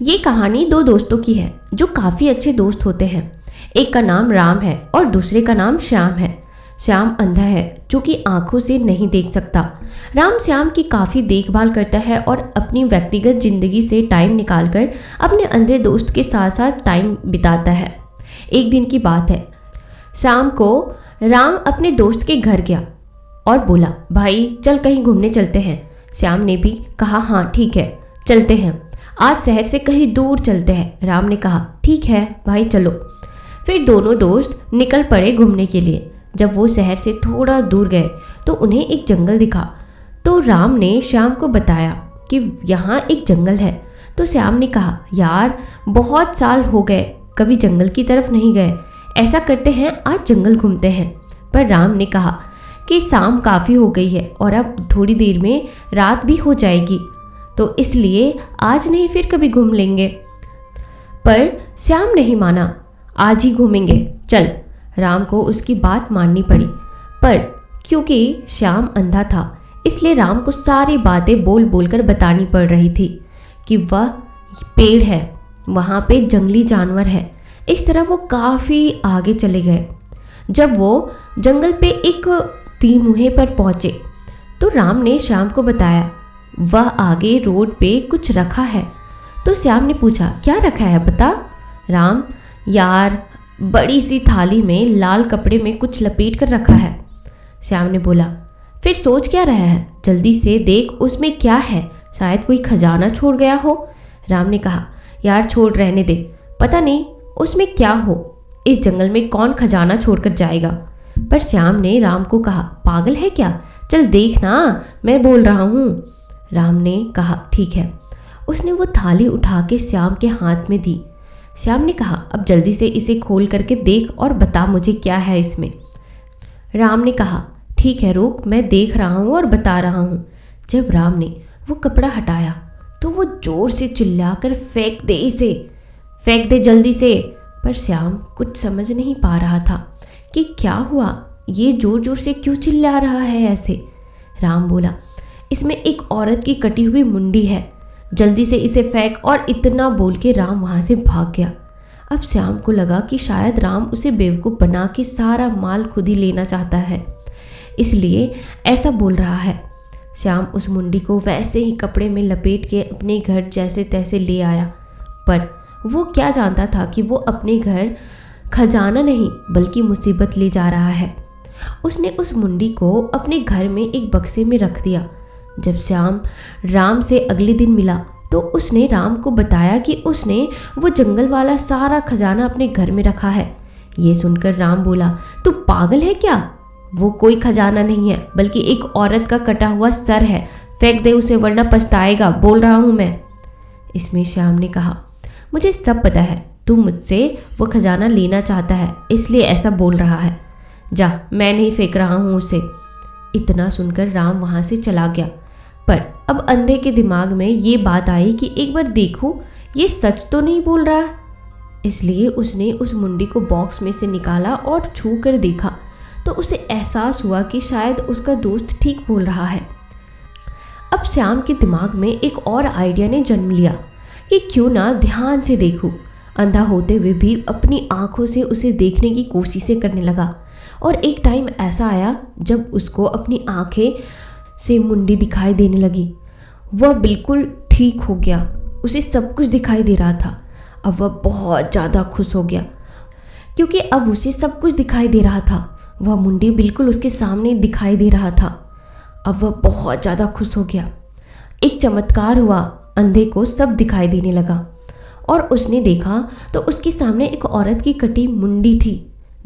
ये कहानी दो दोस्तों की है जो काफ़ी अच्छे दोस्त होते हैं। एक का नाम राम है और दूसरे का नाम श्याम है। श्याम अंधा है जो कि आंखों से नहीं देख सकता। राम श्याम की काफ़ी देखभाल करता है और अपनी व्यक्तिगत ज़िंदगी से टाइम निकालकर अपने अंधे दोस्त के साथ साथ टाइम बिताता है। एक दिन की बात है, शाम को राम अपने दोस्त के घर गया और बोला, भाई चल कहीं घूमने चलते हैं। श्याम ने भी कहा, हाँ ठीक है चलते हैं, आज शहर से कहीं दूर चलते हैं। राम ने कहा, ठीक है भाई चलो। फिर दोनों दोस्त निकल पड़े घूमने के लिए। जब वो शहर से थोड़ा दूर गए तो उन्हें एक जंगल दिखा। तो राम ने श्याम को बताया कि यहाँ एक जंगल है। तो श्याम ने कहा, यार बहुत साल हो गए कभी जंगल की तरफ नहीं गए, ऐसा करते हैं आज जंगल घूमते हैं। पर राम ने कहा कि शाम काफ़ी हो गई है और अब थोड़ी देर में रात भी हो जाएगी, तो इसलिए आज नहीं फिर कभी घूम लेंगे। पर श्याम नहीं माना, आज ही घूमेंगे चल। राम को उसकी बात माननी पड़ी, पर क्योंकि श्याम अंधा था इसलिए राम को सारी बातें बोल बोल कर बतानी पड़ रही थी कि वह पेड़ है, वहाँ पे जंगली जानवर है। इस तरह वो काफ़ी आगे चले गए। जब वो जंगल पे एक तीमुहे पर पहुँचे तो राम ने श्याम को बताया वह आगे रोड पे कुछ रखा है। तो श्याम ने पूछा, क्या रखा है बता। राम, यार बड़ी सी थाली में लाल कपड़े में कुछ लपेट कर रखा है। श्याम ने बोला, फिर सोच क्या रहा है, जल्दी से देख उसमें क्या है, शायद कोई खजाना छोड़ गया हो। राम ने कहा, यार छोड़ रहने दे, पता नहीं उसमें क्या हो, इस जंगल में कौन खजाना छोड़कर जाएगा। पर श्याम ने राम को कहा, पागल है क्या, चल देख ना, मैं बोल रहा हूँ। राम ने कहा, ठीक है। उसने वो थाली उठा के श्याम के हाथ में दी। श्याम ने कहा, अब जल्दी से इसे खोल करके देख और बता मुझे क्या है इसमें। राम ने कहा, ठीक है रुक, मैं देख रहा हूँ और बता रहा हूँ। जब राम ने वो कपड़ा हटाया तो वो जोर से चिल्लाकर, फेंक दे इसे, फेंक दे जल्दी से। पर श्याम कुछ समझ नहीं पा रहा था कि क्या हुआ, ये जोर जोर से क्यों चिल्ला रहा है ऐसे। राम बोला, इसमें एक औरत की कटी हुई मुंडी है, जल्दी से इसे फेंक। और इतना बोल के राम वहाँ से भाग गया। अब श्याम को लगा कि शायद राम उसे बेवकूफ़ बना के सारा माल खुद ही लेना चाहता है, इसलिए ऐसा बोल रहा है। श्याम उस मुंडी को वैसे ही कपड़े में लपेट के अपने घर जैसे तैसे ले आया। पर वो क्या जानता था कि वो अपने घर खजाना नहीं बल्कि मुसीबत ले जा रहा है। उसने उस मुंडी को अपने घर में एक बक्से में रख दिया। जब श्याम राम से अगले दिन मिला तो उसने राम को बताया कि उसने वो जंगल वाला सारा खजाना अपने घर में रखा है। ये सुनकर राम बोला, तू पागल है क्या, वो कोई खजाना नहीं है बल्कि एक औरत का कटा हुआ सर है, फेंक दे उसे वरना पछताएगा, बोल रहा हूँ मैं। इसमें श्याम ने कहा, मुझे सब पता है, तू मुझसे वो खजाना लेना चाहता है इसलिए ऐसा बोल रहा है, जा मैं नहीं फेंक रहा हूँ उसे। इतना सुनकर राम वहाँ से चला गया। पर अब अंधे के दिमाग में ये बात आई कि एक बार देखूं ये सच तो नहीं बोल रहा। इसलिए उसने उस मुंडी को बॉक्स में से निकाला और छू कर देखा तो उसे एहसास हुआ कि शायद उसका दोस्त ठीक बोल रहा है। अब श्याम के दिमाग में एक और आइडिया ने जन्म लिया कि क्यों ना ध्यान से देखूं। अंधा होते हुए भी अपनी आंखों से उसे देखने की कोशिशें करने लगा। और एक टाइम ऐसा आया जब उसको अपनी आंखें से मुंडी दिखाई देने लगी। वह बिल्कुल ठीक हो गया, उसे सब कुछ दिखाई दे रहा था। अब वह बहुत ज़्यादा खुश हो गया क्योंकि अब उसे सब कुछ दिखाई दे रहा था। वह मुंडी बिल्कुल उसके सामने दिखाई दे रहा था। अब वह बहुत ज़्यादा खुश हो गया। एक चमत्कार हुआ, अंधे को सब दिखाई देने लगा और उसने देखा तो उसके सामने एक औरत की कटी मुंडी थी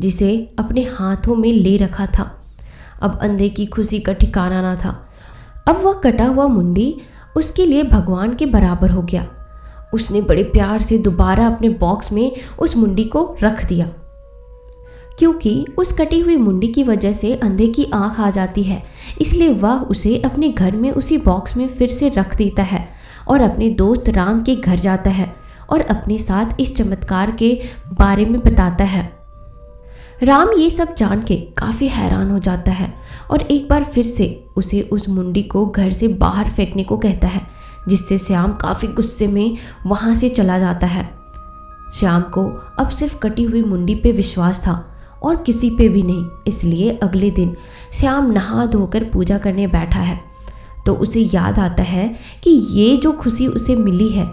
जिसे अपने हाथों में ले रखा था। अब अंधे की खुशी का ठिकाना ना था। अब वह कटा हुआ मुंडी उसके लिए भगवान के बराबर हो गया। उसने बड़े प्यार से दोबारा अपने बॉक्स में उस मुंडी को रख दिया क्योंकि उस कटी हुई मुंडी की वजह से अंधे की आंख आ जाती है, इसलिए वह उसे अपने घर में उसी बॉक्स में फिर से रख देता है और अपने दोस्त राम के घर जाता है और अपने साथ इस चमत्कार के बारे में बताता है। राम ये सब जान के काफ़ी हैरान हो जाता है और एक बार फिर से उसे उस मुंडी को घर से बाहर फेंकने को कहता है जिससे श्याम काफ़ी गुस्से में वहाँ से चला जाता है। श्याम को अब सिर्फ कटी हुई मुंडी पे विश्वास था और किसी पे भी नहीं, इसलिए अगले दिन श्याम नहा धोकर पूजा करने बैठा है तो उसे याद आता है कि ये जो खुशी उसे मिली है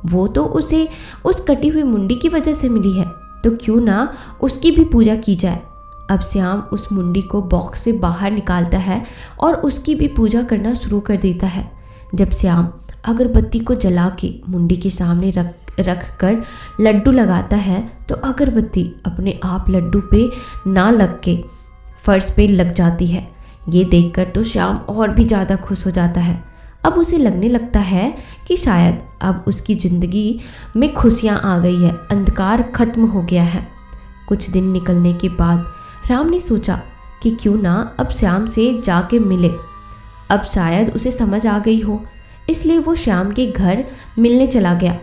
वो तो उसे उस कटी हुई मुंडी की वजह से मिली है, तो क्यों ना उसकी भी पूजा की जाए। अब श्याम उस मुंडी को बॉक्स से बाहर निकालता है और उसकी भी पूजा करना शुरू कर देता है। जब श्याम अगरबत्ती को जला के मुंडी के सामने रख कर लड्डू लगाता है तो अगरबत्ती अपने आप लड्डू पे ना लग के फर्श पे लग जाती है। ये देखकर तो श्याम और भी ज़्यादा खुश हो जाता है। अब उसे लगने लगता है कि शायद अब उसकी ज़िंदगी में खुशियाँ आ गई है, अंधकार खत्म हो गया है। कुछ दिन निकलने के बाद राम ने सोचा कि क्यों ना अब श्याम से जाके मिले। अब शायद उसे समझ आ गई हो, इसलिए वो श्याम के घर मिलने चला गया।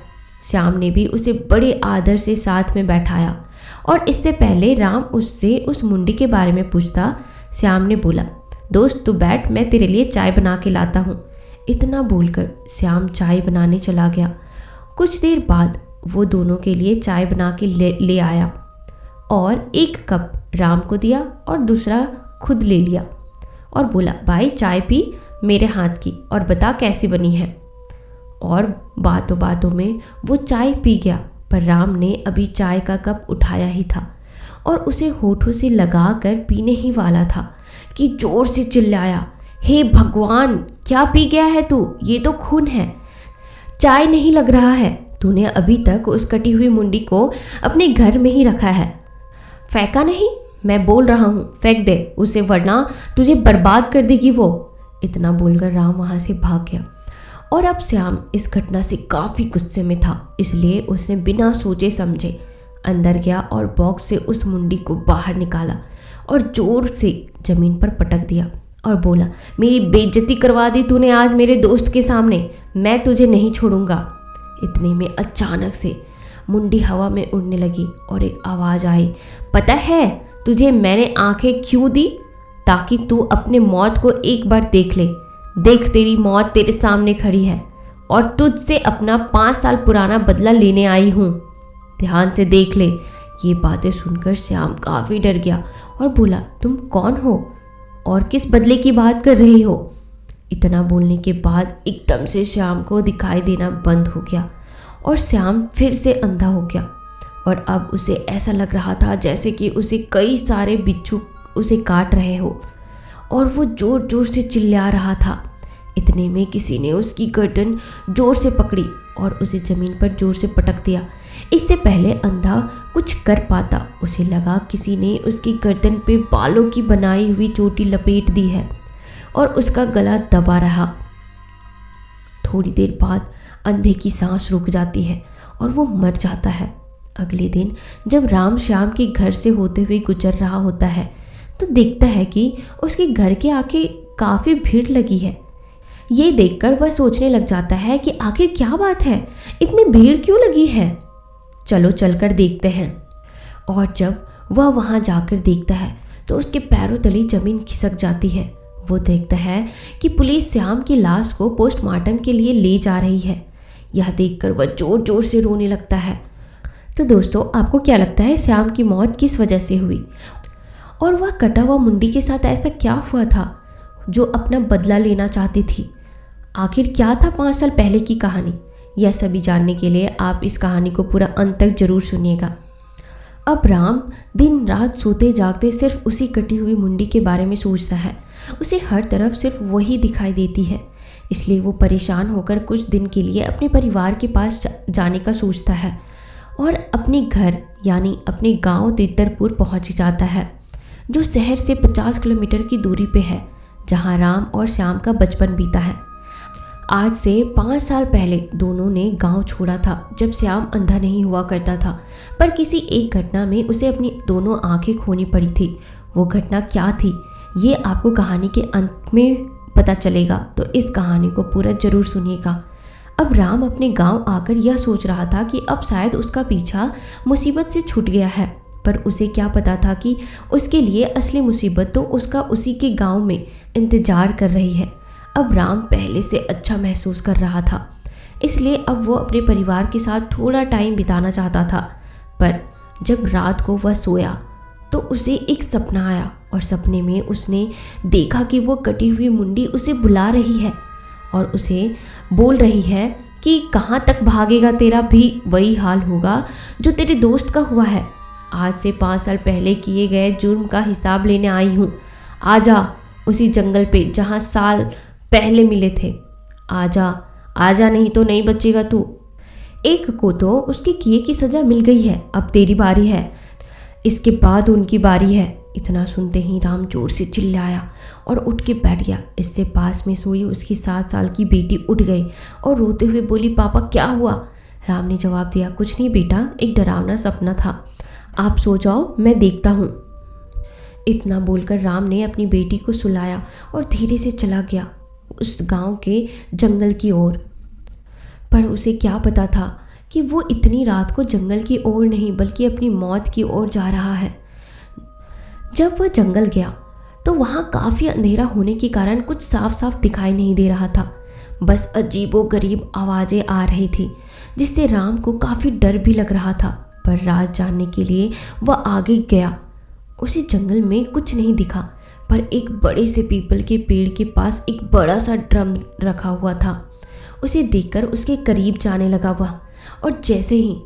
श्याम ने भी उसे बड़े आदर से साथ में बैठाया और इससे पहले राम उससे उस मुंडी के बारे में पूछता, श्याम ने बोला, दोस्त तू बैठ, मैं तेरे लिए चाय बना के लाता हूँ। इतना बोलकर श्याम चाय बनाने चला गया। कुछ देर बाद वो दोनों के लिए चाय बना के ले आया और एक कप राम को दिया और दूसरा खुद ले लिया और बोला, भाई चाय पी मेरे हाथ की और बता कैसी बनी है। और बातों बातों में वो चाय पी गया, पर राम ने अभी चाय का कप उठाया ही था और उसे होठों से लगा कर पीने ही वाला था कि जोर से चिल्लाया, हे भगवान, क्या पी गया है तू? ये तो खून है, चाय नहीं लग रहा है। तूने अभी तक उस कटी हुई मुंडी को अपने घर में ही रखा है, फेंका नहीं? मैं बोल रहा हूँ फेंक दे उसे, वरना तुझे बर्बाद कर देगी वो। इतना बोलकर राम वहाँ से भाग गया। और अब श्याम इस घटना से काफ़ी गुस्से में था, इसलिए उसने बिना सोचे समझे अंदर गया और बॉक्स से उस मुंडी को बाहर निकाला और जोर से ज़मीन पर पटक दिया और बोला, मेरी बेइज्जती करवा दी तूने आज मेरे दोस्त के सामने, मैं तुझे नहीं छोड़ूंगा। इतने में अचानक से मुंडी हवा में उड़ने लगी और एक आवाज़ आई, पता है तुझे मैंने आंखें क्यों दी? ताकि तू अपने मौत को एक बार देख ले। देख तेरी मौत तेरे सामने खड़ी है और तुझसे अपना 5 साल पुराना बदला लेने आई हूँ, ध्यान से देख ले। ये बातें सुनकर श्याम काफ़ी डर गया और बोला, तुम कौन हो और किस बदले की बात कर रही हो? इतना बोलने के बाद एकदम से श्याम को दिखाई देना बंद हो गया और श्याम फिर से अंधा हो गया और अब उसे ऐसा लग रहा था जैसे कि उसे कई सारे बिच्छू उसे काट रहे हो और वो जोर जोर से चिल्ला रहा था। इतने में किसी ने उसकी गर्दन जोर से पकड़ी और उसे ज़मीन पर जोर से पटक दिया। इससे पहले अंधा कुछ कर पाता, उसे लगा किसी ने उसकी गर्दन पे बालों की बनाई हुई चोटी लपेट दी है और उसका गला दबा रहा। थोड़ी देर बाद अंधे की सांस रुक जाती है और वो मर जाता है। अगले दिन जब राम श्याम के घर से होते हुए गुजर रहा होता है तो देखता है कि उसके घर के आगे काफ़ी भीड़ लगी है। ये देखकर वह सोचने लग जाता है कि आखिर क्या बात है, इतनी भीड़ क्यों लगी है, चलो चलकर देखते हैं। और जब वह वहाँ जाकर देखता है तो उसके पैरों तले ज़मीन खिसक जाती है। वो देखता है कि पुलिस श्याम की लाश को पोस्टमार्टम के लिए ले जा रही है। यह देखकर वह जोर जोर से रोने लगता है। तो दोस्तों, आपको क्या लगता है श्याम की मौत किस वजह से हुई और वह कटा हुआ मुंडी के साथ ऐसा क्या हुआ था जो अपना बदला लेना चाहती थी? आखिर क्या था 5 साल पहले की कहानी? यह सभी जानने के लिए आप इस कहानी को पूरा अंत तक जरूर सुनिएगा। अब राम दिन रात सोते जागते सिर्फ उसी कटी हुई मुंडी के बारे में सोचता है। उसे हर तरफ सिर्फ वही दिखाई देती है, इसलिए वो परेशान होकर कुछ दिन के लिए अपने परिवार के पास जाने का सोचता है और अपने घर यानी अपने गांव तितरपुर पहुंच जाता है, जो शहर से 50 किलोमीटर की दूरी पे है, जहां राम और श्याम का बचपन बीता है। आज से 5 साल पहले दोनों ने गांव छोड़ा था, जब श्याम अंधा नहीं हुआ करता था, पर किसी एक घटना में उसे अपनी दोनों आंखें खोनी पड़ी थी। वो घटना क्या थी, ये आपको कहानी के अंत में पता चलेगा, तो इस कहानी को पूरा जरूर सुनिएगा। अब राम अपने गांव आकर यह सोच रहा था कि अब शायद उसका पीछा मुसीबत से छूट गया है, पर उसे क्या पता था कि उसके लिए असली मुसीबत तो उसका उसी के गांव में इंतजार कर रही है। अब राम पहले से अच्छा महसूस कर रहा था इसलिए अब वो अपने परिवार के साथ थोड़ा टाइम बिताना चाहता था। पर जब रात को वह सोया तो उसे एक सपना आया और सपने में उसने देखा कि वो कटी हुई मुंडी उसे बुला रही है और उसे बोल रही है कि कहाँ तक भागेगा, तेरा भी वही हाल होगा जो तेरे दोस्त का हुआ है। आज से 5 साल पहले किए गए जुर्म का हिसाब लेने आई हूँ। आजा उसी जंगल पे जहाँ साल पहले मिले थे। आजा आजा, नहीं तो नहीं बचेगा तू। एक को तो उसके किए की सज़ा मिल गई है, अब तेरी बारी है, इसके बाद उनकी बारी है। इतना सुनते ही राम जोर से चिल्लाया और उठ के बैठ गया। इससे पास में सोई उसकी 7 साल की बेटी उठ गई और रोते हुए बोली, पापा क्या हुआ? राम ने जवाब दिया, कुछ नहीं बेटा, एक डरावना सपना था, आप सो जाओ, मैं देखता हूँ। इतना बोलकर राम ने अपनी बेटी को सुलाया और धीरे से चला गया उस गांव के जंगल की ओर। पर उसे क्या पता था कि वो इतनी रात को जंगल की ओर नहीं बल्कि अपनी मौत की ओर जा रहा है। जब वह जंगल गया तो वहाँ काफ़ी अंधेरा होने के कारण कुछ साफ साफ दिखाई नहीं दे रहा था। बस अजीबोगरीब आवाज़ें आ रही थी जिससे राम को काफ़ी डर भी लग रहा था। पर राज जानने के लिए वह आगे गया। उसे जंगल में कुछ नहीं दिखा, पर एक बड़े से पीपल के पेड़ के पास एक बड़ा सा ड्रम रखा हुआ था। उसे देखकर उसके करीब जाने लगा वह, और जैसे ही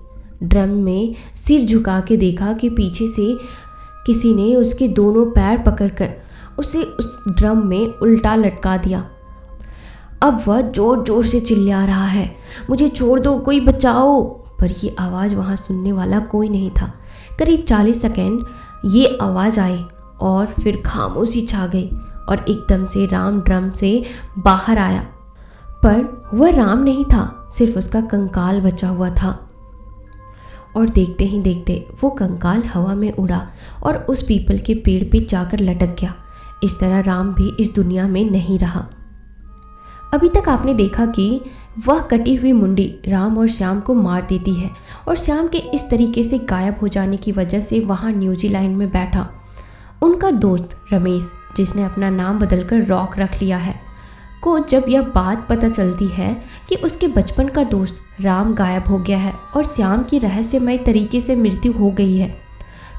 ड्रम में सिर झुका के देखा कि पीछे से किसी ने उसके दोनों पैर पकड़कर उसे उस ड्रम में उल्टा लटका दिया। अब वह जोर जोर से चिल्ला रहा है, मुझे छोड़ दो, कोई बचाओ। पर ये आवाज़ वहाँ सुनने वाला कोई नहीं था। करीब 40 सेकेंड ये आवाज़ आई और फिर खामोशी छा गई और एकदम से राम ड्रम से बाहर आया। पर वह राम नहीं था, सिर्फ उसका कंकाल बचा हुआ था। और देखते ही देखते वो कंकाल हवा में उड़ा और उस पीपल के पेड़ पे जाकर लटक गया। इस तरह राम भी इस दुनिया में नहीं रहा। अभी तक आपने देखा कि वह कटी हुई मुंडी राम और श्याम को मार देती है और श्याम के इस तरीके से गायब हो जाने की वजह से वहाँ न्यूजीलैंड में बैठा उनका दोस्त रमेश, जिसने अपना नाम बदलकर रॉक रख लिया है, को जब यह बात पता चलती है कि उसके बचपन का दोस्त राम गायब हो गया है और श्याम की रहस्यमय तरीके से मृत्यु हो गई है,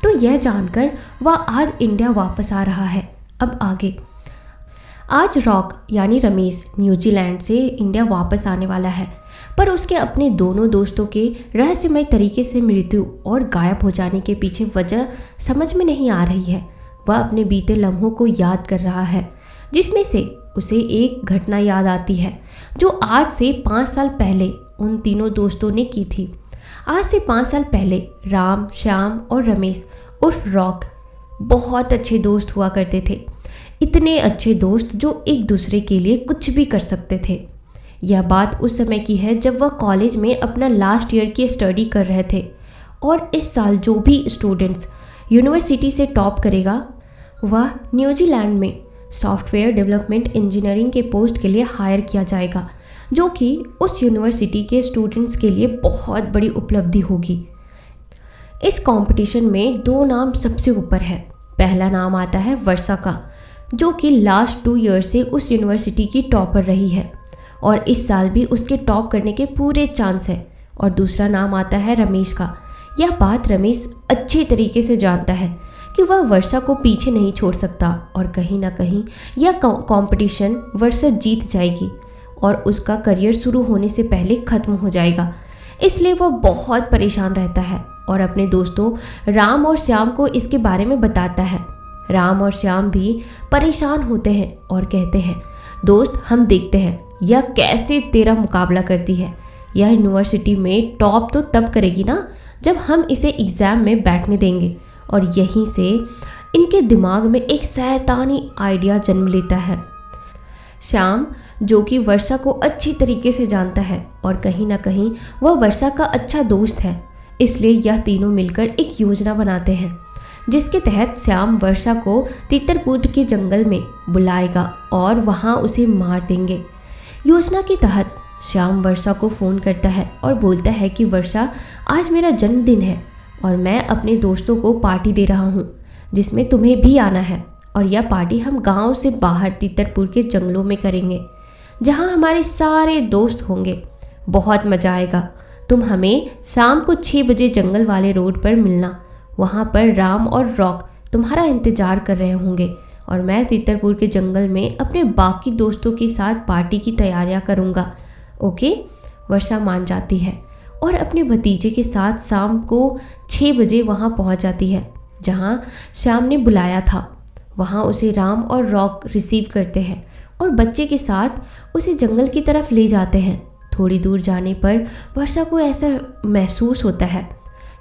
तो यह जानकर वह आज इंडिया वापस आ रहा है। अब आगे आज रॉक यानी रमेश न्यूजीलैंड से इंडिया वापस आने वाला है, पर उसके अपने दोनों दोस्तों के रहस्यमय तरीके से मृत्यु और गायब हो जाने के पीछे वजह समझ में नहीं आ रही है। वह अपने बीते लम्हों को याद कर रहा है, जिसमें से उसे एक घटना याद आती है जो आज से 5 साल पहले उन तीनों दोस्तों ने की थी। आज से 5 साल पहले राम, श्याम और रमेश उर्फ रॉक बहुत अच्छे दोस्त हुआ करते थे। इतने अच्छे दोस्त जो एक दूसरे के लिए कुछ भी कर सकते थे। यह बात उस समय की है जब वह कॉलेज में अपना लास्ट ईयर की स्टडी कर रहे थे और इस साल जो भी स्टूडेंट्स यूनिवर्सिटी से टॉप करेगा वह न्यूजीलैंड में सॉफ्टवेयर डेवलपमेंट इंजीनियरिंग के पोस्ट के लिए हायर किया जाएगा, जो कि उस यूनिवर्सिटी के स्टूडेंट्स के लिए बहुत बड़ी उपलब्धि होगी। इस कंपटीशन में 2 नाम सबसे ऊपर है। पहला नाम आता है वर्षा का, जो कि लास्ट 2 ईयर से उस यूनिवर्सिटी की टॉपर रही है और इस साल भी उसके टॉप करने के पूरे चांस है। और दूसरा नाम आता है रमेश का। यह बात रमेश अच्छे तरीके से जानता है कि वह वर्षा को पीछे नहीं छोड़ सकता और कहीं ना कहीं यह कंपटीशन वर्षा जीत जाएगी और उसका करियर शुरू होने से पहले ख़त्म हो जाएगा। इसलिए वह बहुत परेशान रहता है और अपने दोस्तों राम और श्याम को इसके बारे में बताता है। राम और श्याम भी परेशान होते हैं और कहते हैं, दोस्त हम देखते हैं यह कैसे तेरा मुकाबला करती है। यह यूनिवर्सिटी में टॉप तो तब करेगी ना जब हम इसे एग्ज़ाम में बैठने देंगे। और यहीं से इनके दिमाग में एक शैतानी आइडिया जन्म लेता है। श्याम, जो कि वर्षा को अच्छी तरीके से जानता है और कहीं ना कहीं वह वर्षा का अच्छा दोस्त है, इसलिए यह तीनों मिलकर एक योजना बनाते हैं जिसके तहत श्याम वर्षा को तितरपुर के जंगल में बुलाएगा और वहां उसे मार देंगे। योजना के तहत श्याम वर्षा को फ़ोन करता है और बोलता है कि वर्षा, आज मेरा जन्मदिन है और मैं अपने दोस्तों को पार्टी दे रहा हूँ जिसमें तुम्हें भी आना है। और यह पार्टी हम गांव से बाहर तितरपुर के जंगलों में करेंगे जहाँ हमारे सारे दोस्त होंगे। बहुत मज़ा आएगा। तुम हमें शाम को 6 बजे जंगल वाले रोड पर मिलना। वहाँ पर राम और रॉक तुम्हारा इंतज़ार कर रहे होंगे और मैं तीतरपुर के जंगल में अपने बाकी दोस्तों के साथ पार्टी की तैयारियाँ करूँगा। ओके। वर्षा मान जाती है और अपने भतीजे के साथ शाम को 6 बजे वहाँ पहुँच जाती है जहाँ श्याम ने बुलाया था। वहाँ उसे राम और रॉक रिसीव करते हैं और बच्चे के साथ उसे जंगल की तरफ ले जाते हैं। थोड़ी दूर जाने पर वर्षा को ऐसा महसूस होता है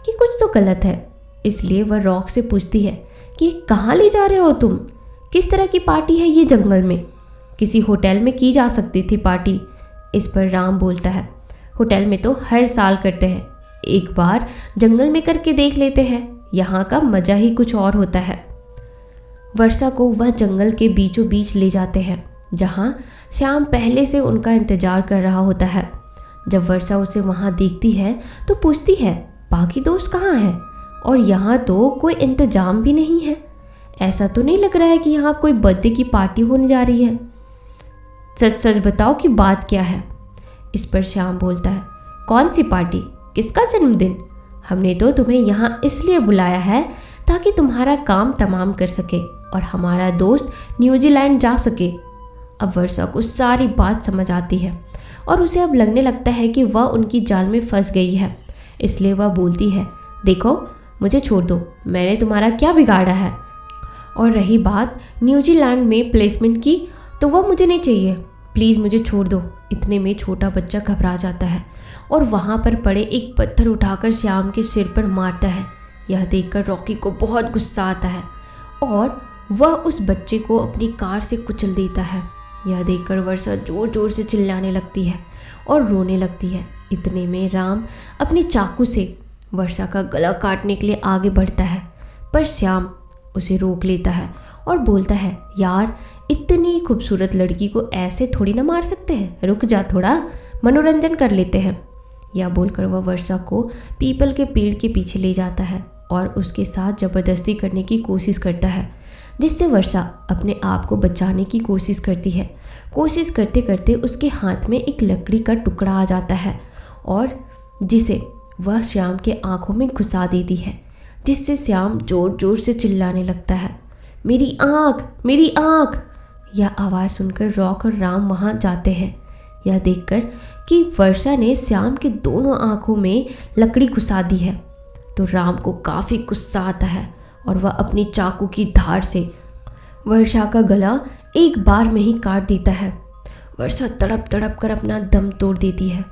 कि कुछ तो गलत है, इसलिए वह रॉक से पूछती है कि कहाँ ले जा रहे हो तुम? किस तरह की पार्टी है ये जंगल में? किसी होटल में की जा सकती थी पार्टी। इस पर राम बोलता है, होटल में तो हर साल करते हैं, एक बार जंगल में करके देख लेते हैं, यहाँ का मज़ा ही कुछ और होता है। वर्षा को वह जंगल के बीचों बीच ले जाते हैं जहाँ श्याम पहले से उनका इंतज़ार कर रहा होता है। जब वर्षा उसे वहाँ देखती है तो पूछती है, बाकी दोस्त कहाँ हैं? और यहाँ तो कोई इंतजाम भी नहीं है। ऐसा तो नहीं लग रहा है कि यहाँ कोई बर्थडे की पार्टी होने जा रही है। सच सच बताओ कि बात क्या है। इस पर श्याम बोलता है, कौन सी पार्टी? किसका जन्मदिन? हमने तो तुम्हें यहाँ इसलिए बुलाया है ताकि तुम्हारा काम तमाम कर सके और हमारा दोस्त न्यूजीलैंड जा सके। अब वर्षा को सारी बात समझ आती है और उसे अब लगने लगता है कि वह उनकी जाल में फंस गई है। इसलिए वह बोलती है, देखो मुझे छोड़ दो, मैंने तुम्हारा क्या बिगाड़ा है? और रही बात न्यूजीलैंड में प्लेसमेंट की, तो वह मुझे नहीं चाहिए, प्लीज़ मुझे छोड़ दो। इतने में छोटा बच्चा घबरा जाता है और वहाँ पर पड़े एक पत्थर उठाकर श्याम के सिर पर मारता है। यह देखकर रॉकी को बहुत गुस्सा आता है और वह उस बच्चे को अपनी कार से कुचल देता है। यह देखकर वर्षा ज़ोर ज़ोर से चिल्लाने लगती है और रोने लगती है। इतने में राम अपनी चाकू से वर्षा का गला काटने के लिए आगे बढ़ता है, पर श्याम उसे रोक लेता है और बोलता है, यार इतनी खूबसूरत लड़की को ऐसे थोड़ी ना मार सकते हैं, रुक जा, थोड़ा मनोरंजन कर लेते हैं। यह बोलकर वह वर्षा को पीपल के पेड़ के पीछे ले जाता है और उसके साथ ज़बरदस्ती करने की कोशिश करता है, जिससे वर्षा अपने आप को बचाने की कोशिश करती है। कोशिश करते करते उसके हाथ में एक लकड़ी का टुकड़ा आ जाता है और जिसे वह श्याम के आंखों में घुसा देती है, जिससे श्याम ज़ोर ज़ोर से चिल्लाने लगता है, मेरी आँख, मेरी आँख। यह आवाज़ सुनकर रॉक और राम वहाँ जाते हैं। यह देखकर कि वर्षा ने श्याम के दोनों आँखों में लकड़ी घुसा दी है तो राम को काफ़ी गुस्सा आता है और वह अपनी चाकू की धार से वर्षा का गला एक बार में ही काट देता है। वर्षा तड़प तड़प कर अपना दम तोड़ देती है।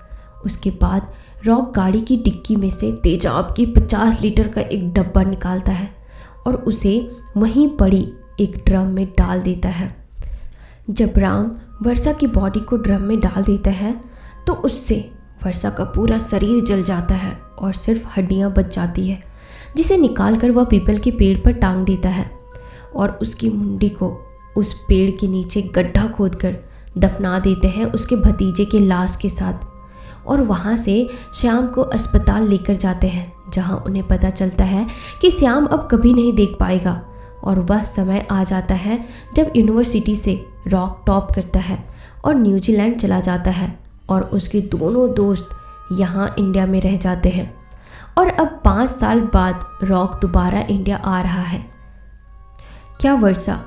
उसके बाद रॉक गाड़ी की डिक्की में से तेजाब की 50 लीटर का एक डब्बा निकालता है और उसे वहीं पड़ी एक ड्रम में डाल देता है। जब राम वर्षा की बॉडी को ड्रम में डाल देता है तो उससे वर्षा का पूरा शरीर जल जाता है और सिर्फ हड्डियां बच जाती है, जिसे निकालकर वह पीपल के पेड़ पर टांग देता है और उसकी मुंडी को उस पेड़ के नीचे गड्ढा खोदकर दफना देते हैं उसके भतीजे के लाश के साथ। और वहाँ से श्याम को अस्पताल लेकर जाते हैं, जहाँ उन्हें पता चलता है कि श्याम अब कभी नहीं देख पाएगा। और वह समय आ जाता है जब यूनिवर्सिटी से रॉक टॉप करता है और न्यूजीलैंड चला जाता है और उसके दोनों दोस्त यहाँ इंडिया में रह जाते हैं। और अब 5 साल बाद रॉक दोबारा इंडिया आ रहा है। क्या वर्षा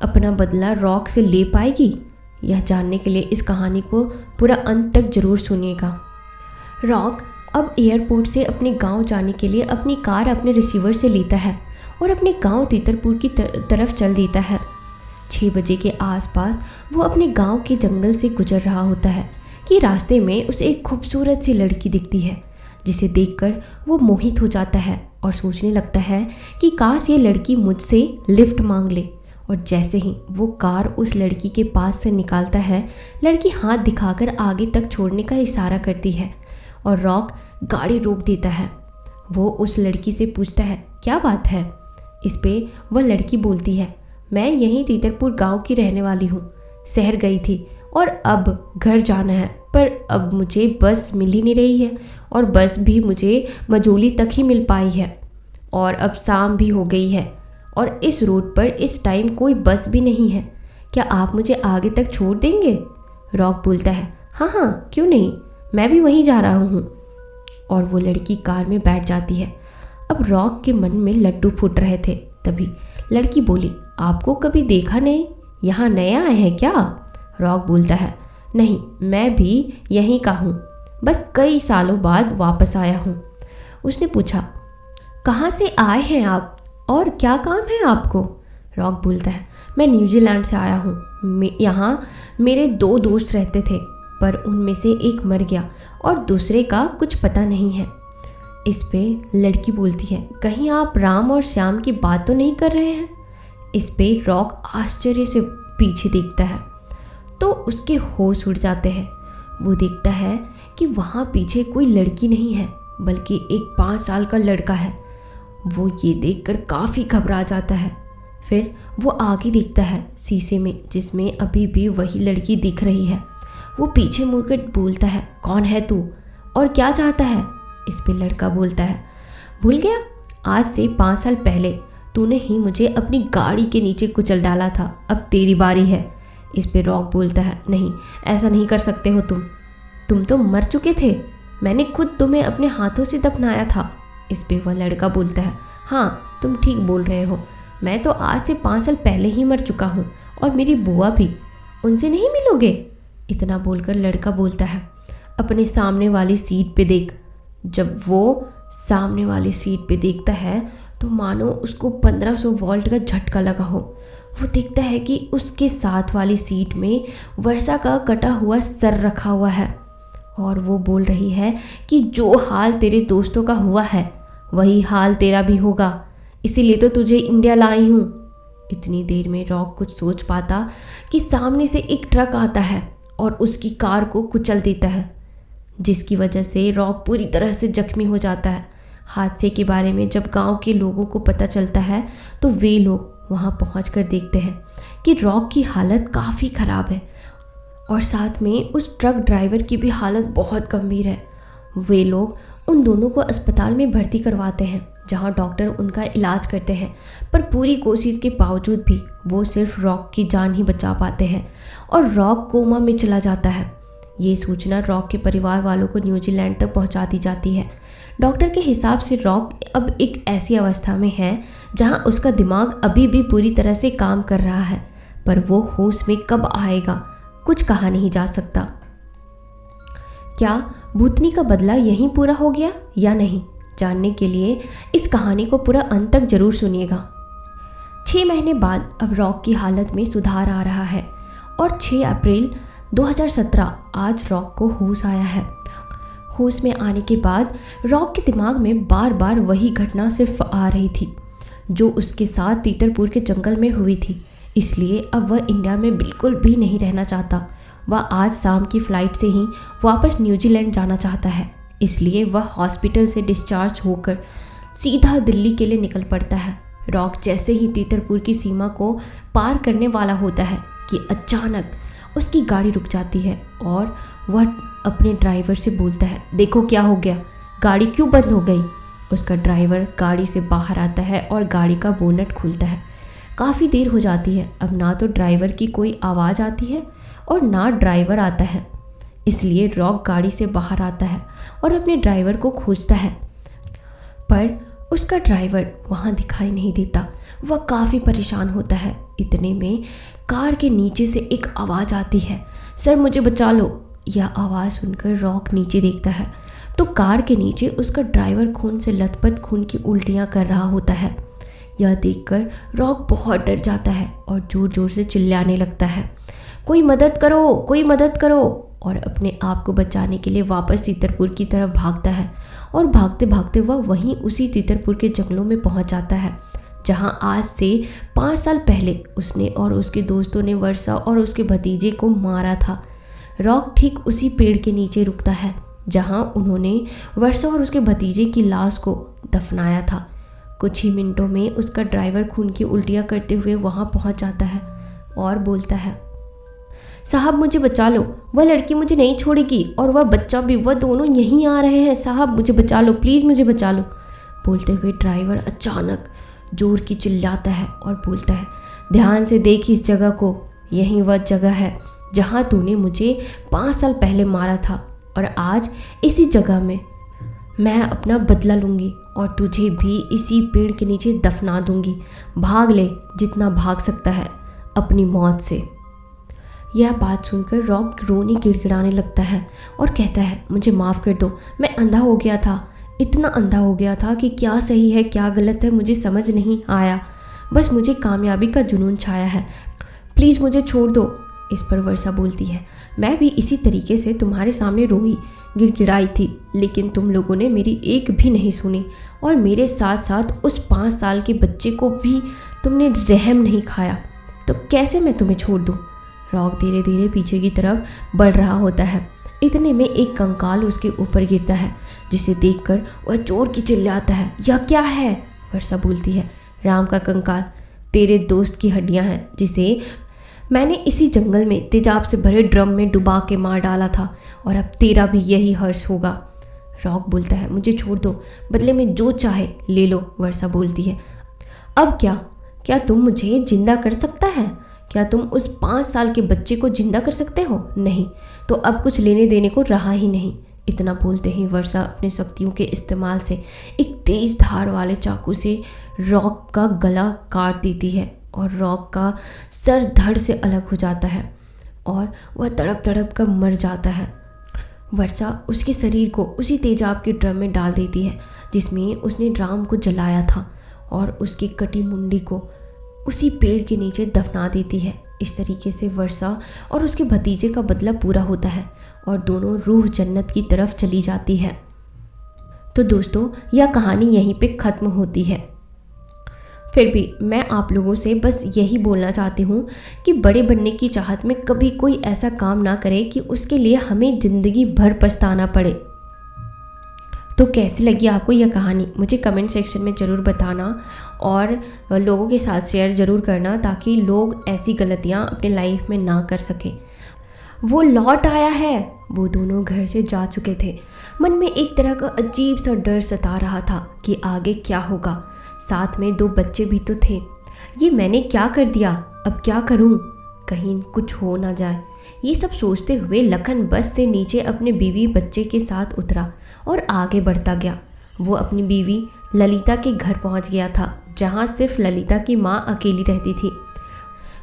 अपना बदला रॉक से ले पाएगी? यह जानने के लिए इस कहानी को पूरा अंत तक जरूर सुनिएगा। रॉक अब एयरपोर्ट से अपने गांव जाने के लिए अपनी कार अपने रिसीवर से लेता है और अपने गांव तीतरपुर की तरफ चल देता है। 6 बजे के आसपास वो अपने गांव के जंगल से गुजर रहा होता है कि रास्ते में उसे एक खूबसूरत सी लड़की दिखती है, जिसे देखकर वो मोहित हो जाता है और सोचने लगता है कि काश ये लड़की मुझसे लिफ्ट मांग ले। और जैसे ही वो कार उस लड़की के पास से निकालता है, लड़की हाथ दिखाकर आगे तक छोड़ने का इशारा करती है और रॉक गाड़ी रोक देता है। वो उस लड़की से पूछता है, क्या बात है? इस पे वह लड़की बोलती है, मैं यहीं तीतरपुर गांव की रहने वाली हूँ, शहर गई थी और अब घर जाना है, पर अब मुझे बस मिल ही नहीं रही है और बस भी मुझे मजोली तक ही मिल पाई है और अब शाम भी हो गई है और इस रोड पर इस टाइम कोई बस भी नहीं है। क्या आप मुझे आगे तक छोड़ देंगे? रॉक बोलता है, हाँ हाँ क्यों नहीं, मैं भी वहीं जा रहा हूँ। और वो लड़की कार में बैठ जाती है। अब रॉक के मन में लड्डू फूट रहे थे। तभी लड़की बोली, आपको कभी देखा नहीं, यहाँ नए आए हैं क्या? रॉक बोलता है, नहीं, मैं भी यहीं का हूँ, बस कई सालों बाद वापस आया हूँ। उसने पूछा, कहाँ से आए हैं आप और क्या काम है आपको? रॉक बोलता है, मैं न्यूजीलैंड से आया हूँ। यहाँ मेरे 2 दोस्त रहते थे, पर उनमें से एक मर गया और दूसरे का कुछ पता नहीं है। इस पे लड़की बोलती है, कहीं आप राम और श्याम की बात तो नहीं कर रहे हैं? इस पे रॉक आश्चर्य से पीछे देखता है तो उसके होश उड़ जाते हैं। वो देखता है कि वहाँ पीछे कोई लड़की नहीं है, बल्कि एक 5 साल का लड़का है। वो ये देखकर काफ़ी घबरा जाता है। फिर वो आगे देखता है शीशे में, जिसमें अभी भी वही लड़की दिख रही है। वो पीछे मुड़कर बोलता है, कौन है तू और क्या चाहता है? इस पे लड़का बोलता है, भूल गया, आज से 5 साल पहले तूने ही मुझे अपनी गाड़ी के नीचे कुचल डाला था, अब तेरी बारी है। इस पे रॉक बोलता है, नहीं, ऐसा नहीं कर सकते हो तुम तो मर चुके थे, मैंने खुद तुम्हें अपने हाथों से दफनाया था। इस पे वह लड़का बोलता है, हाँ तुम ठीक बोल रहे हो, मैं तो आज से 5 साल पहले ही मर चुका हूँ, और मेरी बुआ भी, उनसे नहीं मिलोगे? इतना बोलकर लड़का बोलता है, अपने सामने वाली सीट पे देख। जब वो सामने वाली सीट पे देखता है तो मानो उसको 1500 वोल्ट का झटका लगा हो। वो देखता है कि उसके साथ वाली सीट में वर्षा का कटा हुआ सर रखा हुआ है, और वो बोल रही है कि जो हाल तेरे दोस्तों का हुआ है वही हाल तेरा भी होगा, इसीलिए तो तुझे इंडिया लाई हूँ। इतनी देर में रॉक कुछ सोच पाता कि सामने से एक ट्रक आता है और उसकी कार को कुचल देता है, जिसकी वजह से रॉक पूरी तरह से जख्मी हो जाता है। हादसे के बारे में जब गांव के लोगों को पता चलता है तो वे लोग वहां पहुंचकर देखते हैं कि रॉक की हालत काफ़ी ख़राब है, और साथ में उस ट्रक ड्राइवर की भी हालत बहुत गंभीर है। वे लोग उन दोनों को अस्पताल में भर्ती करवाते हैं, जहां डॉक्टर उनका इलाज करते हैं, पर पूरी कोशिश के बावजूद भी वो सिर्फ रॉक की जान ही बचा पाते हैं और रॉक कोमा में चला जाता है। ये सूचना रॉक के परिवार वालों को न्यूजीलैंड तक पहुंचा दी जाती है। डॉक्टर के हिसाब से रॉक अब एक ऐसी अवस्था में है जहां उसका दिमाग अभी भी पूरी तरह से काम कर रहा है, पर वो होश में कब आएगा कुछ कहा नहीं जा सकता। क्या भूतनी का बदला यहीं पूरा हो गया या नहीं, जानने के लिए इस कहानी को पूरा अंत तक जरूर सुनिएगा। 6 महीने बाद अब रॉक की हालत में सुधार आ रहा है और 6 अप्रैल 2017 आज रॉक को होश आया है। होश में आने के बाद रॉक के दिमाग में बार बार वही घटना सिर्फ आ रही थी जो उसके साथ तीतरपुर के जंगल में हुई थी। इसलिए अब वह इंडिया में बिल्कुल भी नहीं रहना चाहता। वह आज शाम की फ़्लाइट से ही वापस न्यूजीलैंड जाना चाहता है। इसलिए वह हॉस्पिटल से डिस्चार्ज होकर सीधा दिल्ली के लिए निकल पड़ता है। रॉक जैसे ही तीतरपुर की सीमा को पार करने वाला होता है कि अचानक उसकी गाड़ी रुक जाती है और वह अपने ड्राइवर से बोलता है, देखो क्या हो गया, गाड़ी क्यों बंद हो गई? उसका ड्राइवर गाड़ी से बाहर आता है और गाड़ी का बोनट खुलता है। काफ़ी देर हो जाती है, अब ना तो ड्राइवर की कोई आवाज़ आती है और ना ड्राइवर आता है। इसलिए रॉक गाड़ी से बाहर आता है और अपने ड्राइवर को खोजता है, पर उसका ड्राइवर वहाँ दिखाई नहीं देता। वह काफ़ी परेशान होता है। इतने में कार के नीचे से एक आवाज़ आती है, सर मुझे बचा लो। यह आवाज़ सुनकर रॉक नीचे देखता है तो कार के नीचे उसका ड्राइवर खून से लथपथ खून की उल्टियाँ कर रहा होता है। यह देखकर रॉक बहुत डर जाता है और ज़ोर ज़ोर से चिल्लाने लगता है, कोई मदद करो, कोई मदद करो, और अपने आप को बचाने के लिए वापस तीतरपुर की तरफ भागता है। और भागते भागते वह वहीं उसी तीतरपुर के जंगलों में पहुंच जाता है जहां आज से 5 साल पहले उसने और उसके दोस्तों ने वर्षा और उसके भतीजे को मारा था। रॉक ठीक उसी पेड़ के नीचे रुकता है जहां उन्होंने वर्षा और उसके भतीजे की लाश को दफनाया था। कुछ ही मिनटों में उसका ड्राइवर खून की उल्टियां करते हुए वहां पहुंच जाता है और बोलता है, साहब मुझे बचा लो, वह लड़की मुझे नहीं छोड़ेगी और वह बच्चा भी, वह दोनों यहीं आ रहे हैं, साहब मुझे बचा लो, प्लीज़ मुझे बचा लो। बोलते हुए ड्राइवर अचानक जोर की चिल्लाता है और बोलता है, ध्यान से देख इस जगह को, यही वह जगह है जहाँ तूने मुझे 5 साल पहले मारा था और आज इसी जगह में मैं अपना बदला लूँगी और तुझे भी इसी पेड़ के नीचे दफना दूँगी। भाग ले जितना भाग सकता है अपनी मौत से। यह बात सुनकर रॉक रोने गिड़गिड़ाने लगता है और कहता है, मुझे माफ़ कर दो, मैं अंधा हो गया था, इतना अंधा हो गया था कि क्या सही है क्या गलत है मुझे समझ नहीं आया। बस मुझे कामयाबी का जुनून छाया है, प्लीज़ मुझे छोड़ दो। इस पर वर्षा बोलती है, मैं भी इसी तरीके से तुम्हारे सामने रोई गिड़गिड़ाई थी, लेकिन तुम लोगों ने मेरी एक भी नहीं सुनी और मेरे साथ साथ उस 5 साल के बच्चे को भी तुमने रहम नहीं खाया, तो कैसे मैं तुम्हें छोड़ दूँ। रॉक धीरे धीरे पीछे की तरफ बढ़ रहा होता है। इतने में एक कंकाल उसके ऊपर गिरता है, जिसे देखकर वह जोर की चिल्लाता है, यह क्या है। वर्षा बोलती है, राम का कंकाल, तेरे दोस्त की हड्डियां हैं, जिसे मैंने इसी जंगल में तेजाब से भरे ड्रम में डुबा के मार डाला था, और अब तेरा भी यही हर्ष होगा। रॉक बोलता है, मुझे छोड़ दो, बदले में जो चाहे ले लो। वर्षा बोलती है, अब क्या तुम मुझे जिंदा कर सकता है? क्या तुम उस 5 साल के बच्चे को जिंदा कर सकते हो? नहीं, तो अब कुछ लेने देने को रहा ही नहीं। इतना बोलते ही वर्षा अपनी शक्तियों के इस्तेमाल से एक तेज धार वाले चाकू से रॉक का गला काट देती है और रॉक का सर धड़ से अलग हो जाता है और वह तड़प तड़प कर मर जाता है। वर्षा उसके शरीर को उसी तेजाब के ड्रम में डाल देती है जिसमें उसने राम को जलाया था और उसकी कटी मुंडी को उसी पेड़ के नीचे दफना देती है। इस तरीके से वर्षा और उसके भतीजे का बदला पूरा होता है और दोनों रूह जन्नत की तरफ चली जाती है। तो दोस्तों, यह कहानी यहीं पे ख़त्म होती है। फिर भी मैं आप लोगों से बस यही बोलना चाहती हूँ कि बड़े बनने की चाहत में कभी कोई ऐसा काम ना करे कि उसके लिए हमें ज़िंदगी भर पछताना पड़े। तो कैसी लगी आपको यह कहानी, मुझे कमेंट सेक्शन में ज़रूर बताना और लोगों के साथ शेयर ज़रूर करना, ताकि लोग ऐसी गलतियाँ अपने लाइफ में ना कर सकें। वो लौट आया है। वो दोनों घर से जा चुके थे। मन में एक तरह का अजीब सा डर सता रहा था कि आगे क्या होगा। साथ में 2 बच्चे भी तो थे। ये मैंने क्या कर दिया, अब क्या करूं, कहीं कुछ हो ना जाए। ये सब सोचते हुए लखन बस से नीचे अपने बीवी बच्चे के साथ उतरा और आगे बढ़ता गया। वो अपनी बीवी ललिता के घर पहुंच गया था, जहां सिर्फ ललिता की माँ अकेली रहती थी।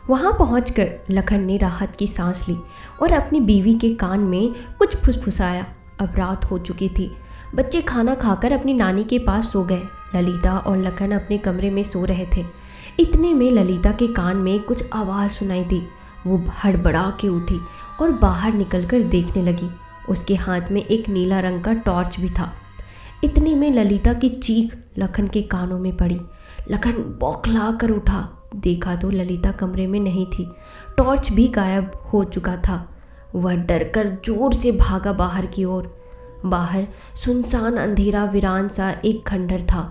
वहां पहुंचकर लखन ने राहत की सांस ली और अपनी बीवी के कान में कुछ फुसफुसाया। अब रात हो चुकी थी। बच्चे खाना खाकर अपनी नानी के पास सो गए। ललिता और लखन अपने कमरे में सो रहे थे। इतने में ललिता के कान में कुछ आवाज़ सुनाई दी। वो हड़बड़ा के उठी और बाहर निकलकर देखने लगी। उसके हाथ में एक नीला रंग का टॉर्च भी था। इतने में ललिता की चीख लखन के कानों में पड़ी। लखन बौखला कर उठा। देखा तो ललिता कमरे में नहीं थी। टॉर्च भी गायब हो चुका था। वह डरकर जोर से भागा बाहर की ओर। बाहर सुनसान अंधेरा वीरान सा एक खंडर था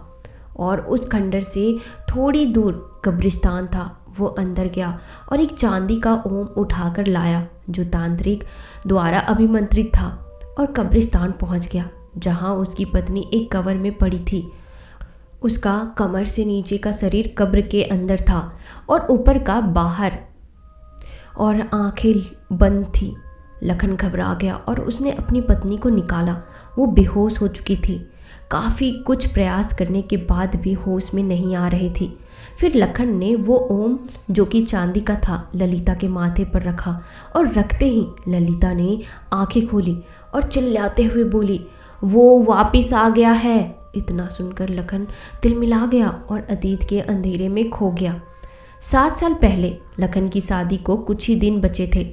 और उस खंडर से थोड़ी दूर कब्रिस्तान था। वो अंदर गया और एक चांदी का ओम उठाकर लाया जो तांत्रिक द्वारा अभिमंत्रित था, और कब्रिस्तान पहुंच गया जहां उसकी पत्नी एक कब्र में पड़ी थी। उसका कमर से नीचे का शरीर कब्र के अंदर था और ऊपर का बाहर, और आंखें बंद थी। लखन घबरा गया और उसने अपनी पत्नी को निकाला। वो बेहोश हो चुकी थी। काफ़ी कुछ प्रयास करने के बाद भी होश में नहीं आ रही थी। फिर लखन ने वो ओम जो कि चांदी का था ललिता के माथे पर रखा और रखते ही ललिता ने आंखें खोली और चिल्लाते हुए बोली, वो वापिस आ गया है। इतना सुनकर लखन तिलमिला गया और अतीत के अंधेरे में खो गया। 7 साल पहले लखन की शादी को कुछ ही दिन बचे थे।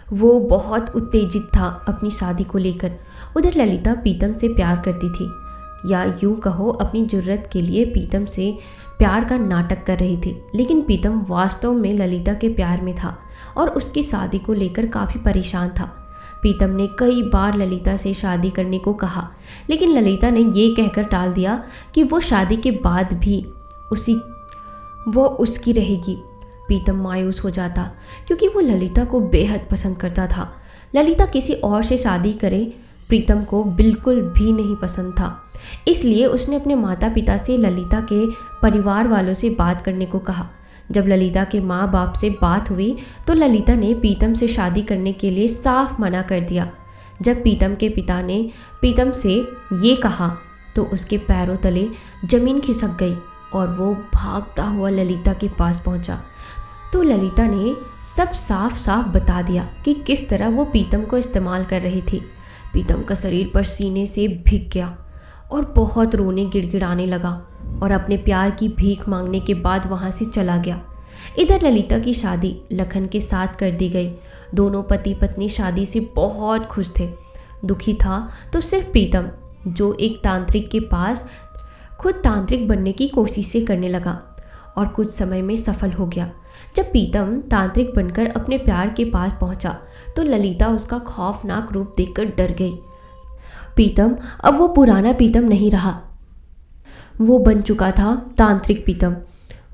वो बहुत उत्तेजित था अपनी शादी को लेकर। उधर ललिता प्रीतम से प्यार करती थी, या यूँ कहो अपनी ज़रूरत के लिए प्रीतम से प्यार का नाटक कर रही थी। लेकिन प्रीतम वास्तव में ललिता के प्यार में था और उसकी शादी को लेकर काफ़ी परेशान था। प्रीतम ने कई बार ललिता से शादी करने को कहा, लेकिन ललिता ने ये कहकर टाल दिया कि वो शादी के बाद भी वो उसकी रहेगी। प्रीतम मायूस हो जाता क्योंकि वो ललिता को बेहद पसंद करता था। ललिता किसी और से शादी करे प्रीतम को बिल्कुल भी नहीं पसंद था। इसलिए उसने अपने माता पिता से ललिता के परिवार वालों से बात करने को कहा। जब ललिता के माँ बाप से बात हुई तो ललिता ने प्रीतम से शादी करने के लिए साफ मना कर दिया। जब पीतम के पिता ने पीतम से ये कहा तो उसके पैरों तले जमीन खिसक गई और वो भागता हुआ ललिता के पास पहुंचा। तो ललिता ने सब साफ साफ बता दिया कि किस तरह वो पीतम को इस्तेमाल कर रही थी। पीतम का शरीर पसीने से भीग गया और बहुत रोने गिड़गिड़ाने लगा और अपने प्यार की भीख मांगने के बाद वहाँ से चला गया। इधर ललिता की शादी लखन के साथ कर दी गई। दोनों पति पत्नी शादी से बहुत खुश थे। दुखी था तो सिर्फ पीतम, जो एक तांत्रिक के पास खुद तांत्रिक बनने की कोशिशें करने लगा और कुछ समय में सफल हो गया। जब पीतम तांत्रिक बनकर अपने प्यार के पास पहुंचा तो ललिता उसका खौफनाक रूप देखकर डर गई। पीतम अब वो पुराना पीतम नहीं रहा, वो बन चुका था तांत्रिक पीतम।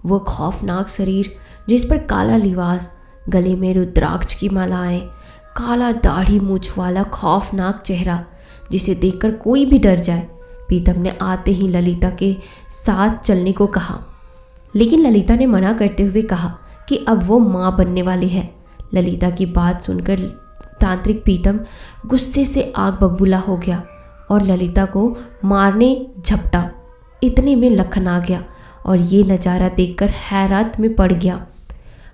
वो खौफनाक शरीर जिस पर काला लिबास, गले में रुद्राक्ष की मालाएं, काला दाढ़ी मूछ वाला खौफनाक चेहरा जिसे देखकर कोई भी डर जाए। पीतम ने आते ही ललिता के साथ चलने को कहा, लेकिन ललिता ने मना करते हुए कहा कि अब वो माँ बनने वाली है। ललिता की बात सुनकर तांत्रिक पीतम गुस्से से आग बबूला हो गया और ललिता को मारने झपटा। इतने में लखन आ गया और ये नज़ारा देखकर हैरत में पड़ गया।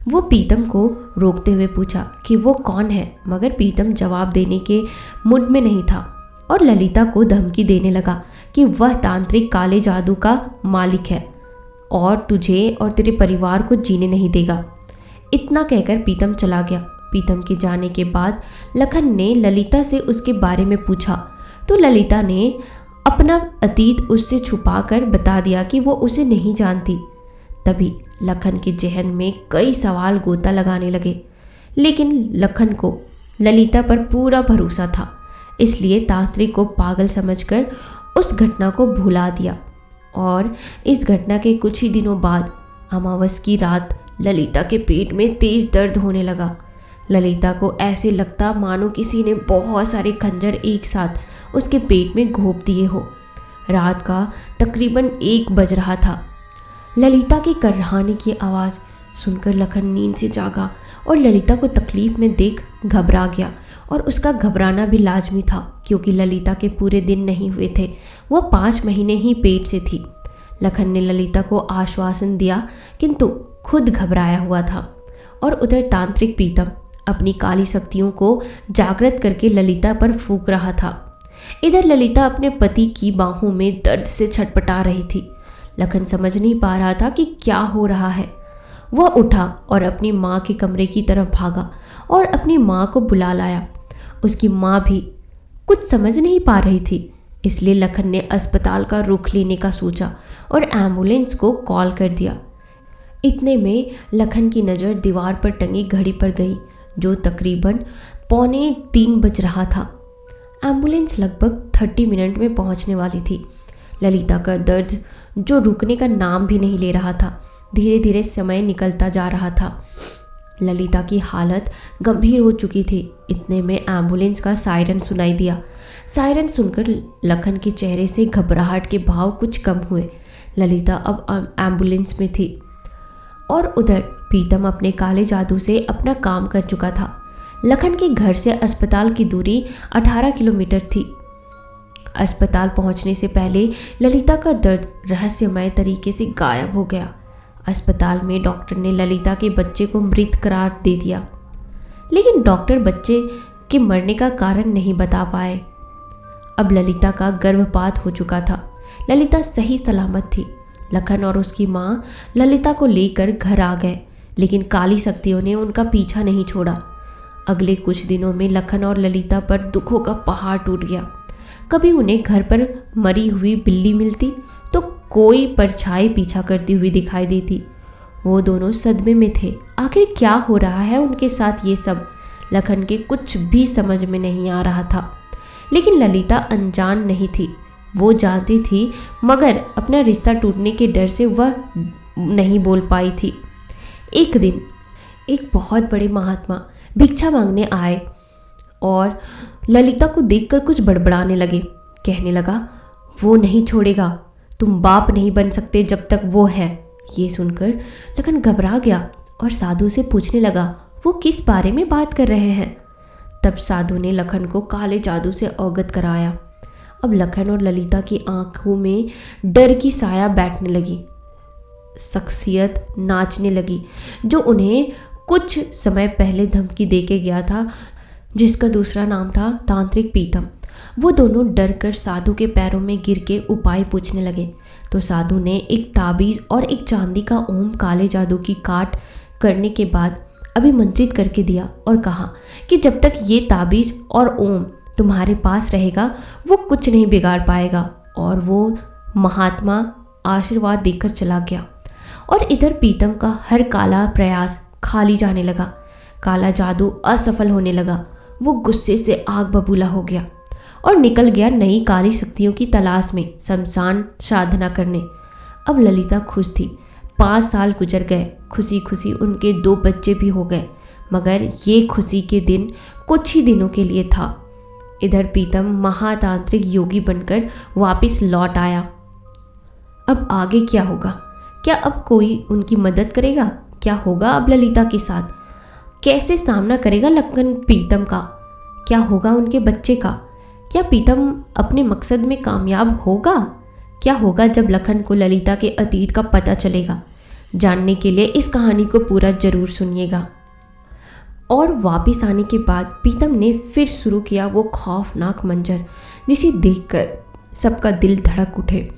वो पीतम को रोकते हुए पूछा कि वो कौन है, मगर पीतम जवाब देने के मूड में नहीं था और ललिता को धमकी देने लगा कि वह तांत्रिक काले जादू का मालिक है और तुझे और तेरे परिवार को जीने नहीं देगा। इतना कहकर पीतम चला गया। पीतम के जाने के बाद लखन ने ललिता से उसके बारे में पूछा तो ललिता ने अपना अतीत उससे छुपाकर बता दिया कि वो उसे नहीं जानती। तभी लखन के जहन में कई सवाल गोता लगाने लगे, लेकिन लखन को ललिता पर पूरा भरोसा था, इसलिए तांत्रिक को पागल समझकर उस घटना को भुला दिया। और इस घटना के कुछ ही दिनों बाद अमावस की रात ललिता के पेट में तेज दर्द होने लगा। ललिता को ऐसे लगता मानो किसी ने बहुत सारे खंजर एक साथ उसके पेट में घोंप दिए हो। रात का तकरीबन 1 बज रहा था। ललिता के कर्राने की आवाज़ सुनकर लखन नींद से जागा और ललिता को तकलीफ में देख घबरा गया। और उसका घबराना भी लाजमी था क्योंकि ललिता के पूरे दिन नहीं हुए थे, वह 5 महीने ही पेट से थी। लखन ने ललिता को आश्वासन दिया किंतु खुद घबराया हुआ था। और उधर तांत्रिक पीतम अपनी काली शक्तियों को जागृत करके ललिता पर फूंक रहा था। इधर ललिता अपने पति की बाहों में दर्द से छटपटा रही थी। लखन समझ नहीं पा रहा था कि क्या हो रहा है। वह उठा और अपनी माँ के कमरे की तरफ भागा और अपनी माँ को बुला लाया। उसकी माँ भी कुछ समझ नहीं पा रही थी, इसलिए लखन ने अस्पताल का रुख लेने का सोचा और एम्बुलेंस को कॉल कर दिया। इतने में लखन की नज़र दीवार पर टंगी घड़ी पर गई जो तकरीबन 2:45 बज रहा था। एम्बुलेंस लगभग 30 मिनट में पहुंचने वाली थी। ललिता का दर्द जो रुकने का नाम भी नहीं ले रहा था, धीरे धीरे समय निकलता जा रहा था। ललिता की हालत गंभीर हो चुकी थी। इतने में एम्बुलेंस का सायरन सुनाई दिया। सायरन सुनकर लखन के चेहरे से घबराहट के भाव कुछ कम हुए। ललिता अब एम्बुलेंस में थी और उधर पीतम अपने काले जादू से अपना काम कर चुका था। लखन के घर से अस्पताल की दूरी 18 किलोमीटर थी। अस्पताल पहुंचने से पहले ललिता का दर्द रहस्यमय तरीके से गायब हो गया। अस्पताल में डॉक्टर ने ललिता के बच्चे को मृत करार दे दिया, लेकिन डॉक्टर बच्चे के मरने का कारण नहीं बता पाए। अब ललिता का गर्भपात हो चुका था। ललिता सही सलामत थी। लखन और उसकी माँ ललिता को लेकर घर आ गए, लेकिन काली शक्तियों ने उनका पीछा नहीं छोड़ा। अगले कुछ दिनों में लखन और ललिता पर दुखों का पहाड़ टूट गया। कभी उन्हें घर पर मरी हुई बिल्ली मिलती तो कोई परछाई पीछा करती हुई दिखाई देती। वो दोनों सदमे में थे। आखिर क्या हो रहा है उनके साथ, ये सब लखन के कुछ भी समझ में नहीं आ रहा था। लेकिन ललिता अनजान नहीं थी, वो जानती थी, मगर अपना रिश्ता टूटने के डर से वह नहीं बोल पाई थी। एक दिन एक बहुत बड़े महात्मा भिक्षा मांगने आए और ललिता को देखकर कुछ बड़बड़ाने लगे। कहने लगा, वो नहीं छोड़ेगा, तुम बाप नहीं बन सकते जब तक वो है। ये सुनकर लखन घबरा गया और साधु से पूछने लगा, वो किस बारे में बात कर रहे हैं। तब साधु ने लखन को काले जादू से अवगत कराया। अब लखन और ललिता की आंखों में डर की साया बैठने लगी। शख्सियत नाचने लगी जो उन्हें कुछ समय पहले धमकी देके गया था, जिसका दूसरा नाम था तांत्रिक पीतम। वो दोनों डर कर साधु के पैरों में गिर के उपाय पूछने लगे। तो साधु ने एक ताबीज और एक चांदी का ओम काले जादू की काट करने के बाद अभिमंत्रित करके दिया और कहा कि जब तक ये ताबीज और ओम तुम्हारे पास रहेगा वो कुछ नहीं बिगाड़ पाएगा। और वो महात्मा आशीर्वाद देकर चला गया। और इधर पीतम का हर काला प्रयास खाली जाने लगा। काला जादू असफल होने लगा। वो गुस्से से आग बबूला हो गया और निकल गया नई काली शक्तियों की तलाश में शमशान साधना करने। अब ललिता खुश थी। 5 साल गुजर गए। खुशी खुशी उनके 2 बच्चे भी हो गए, मगर ये खुशी के दिन कुछ ही दिनों के लिए था। इधर पीतम महातांत्रिक योगी बनकर वापस लौट आया। अब आगे क्या होगा? क्या अब कोई उनकी मदद करेगा? क्या होगा अब ललिता के साथ? कैसे सामना करेगा लखन पीतम का? क्या होगा उनके बच्चे का? क्या पीतम अपने मकसद में कामयाब होगा? क्या होगा जब लखन को ललिता के अतीत का पता चलेगा? जानने के लिए इस कहानी को पूरा जरूर सुनिएगा। और वापस आने के बाद पीतम ने फिर शुरू किया वो खौफनाक मंजर, जिसे देखकर सबका दिल धड़क उठे।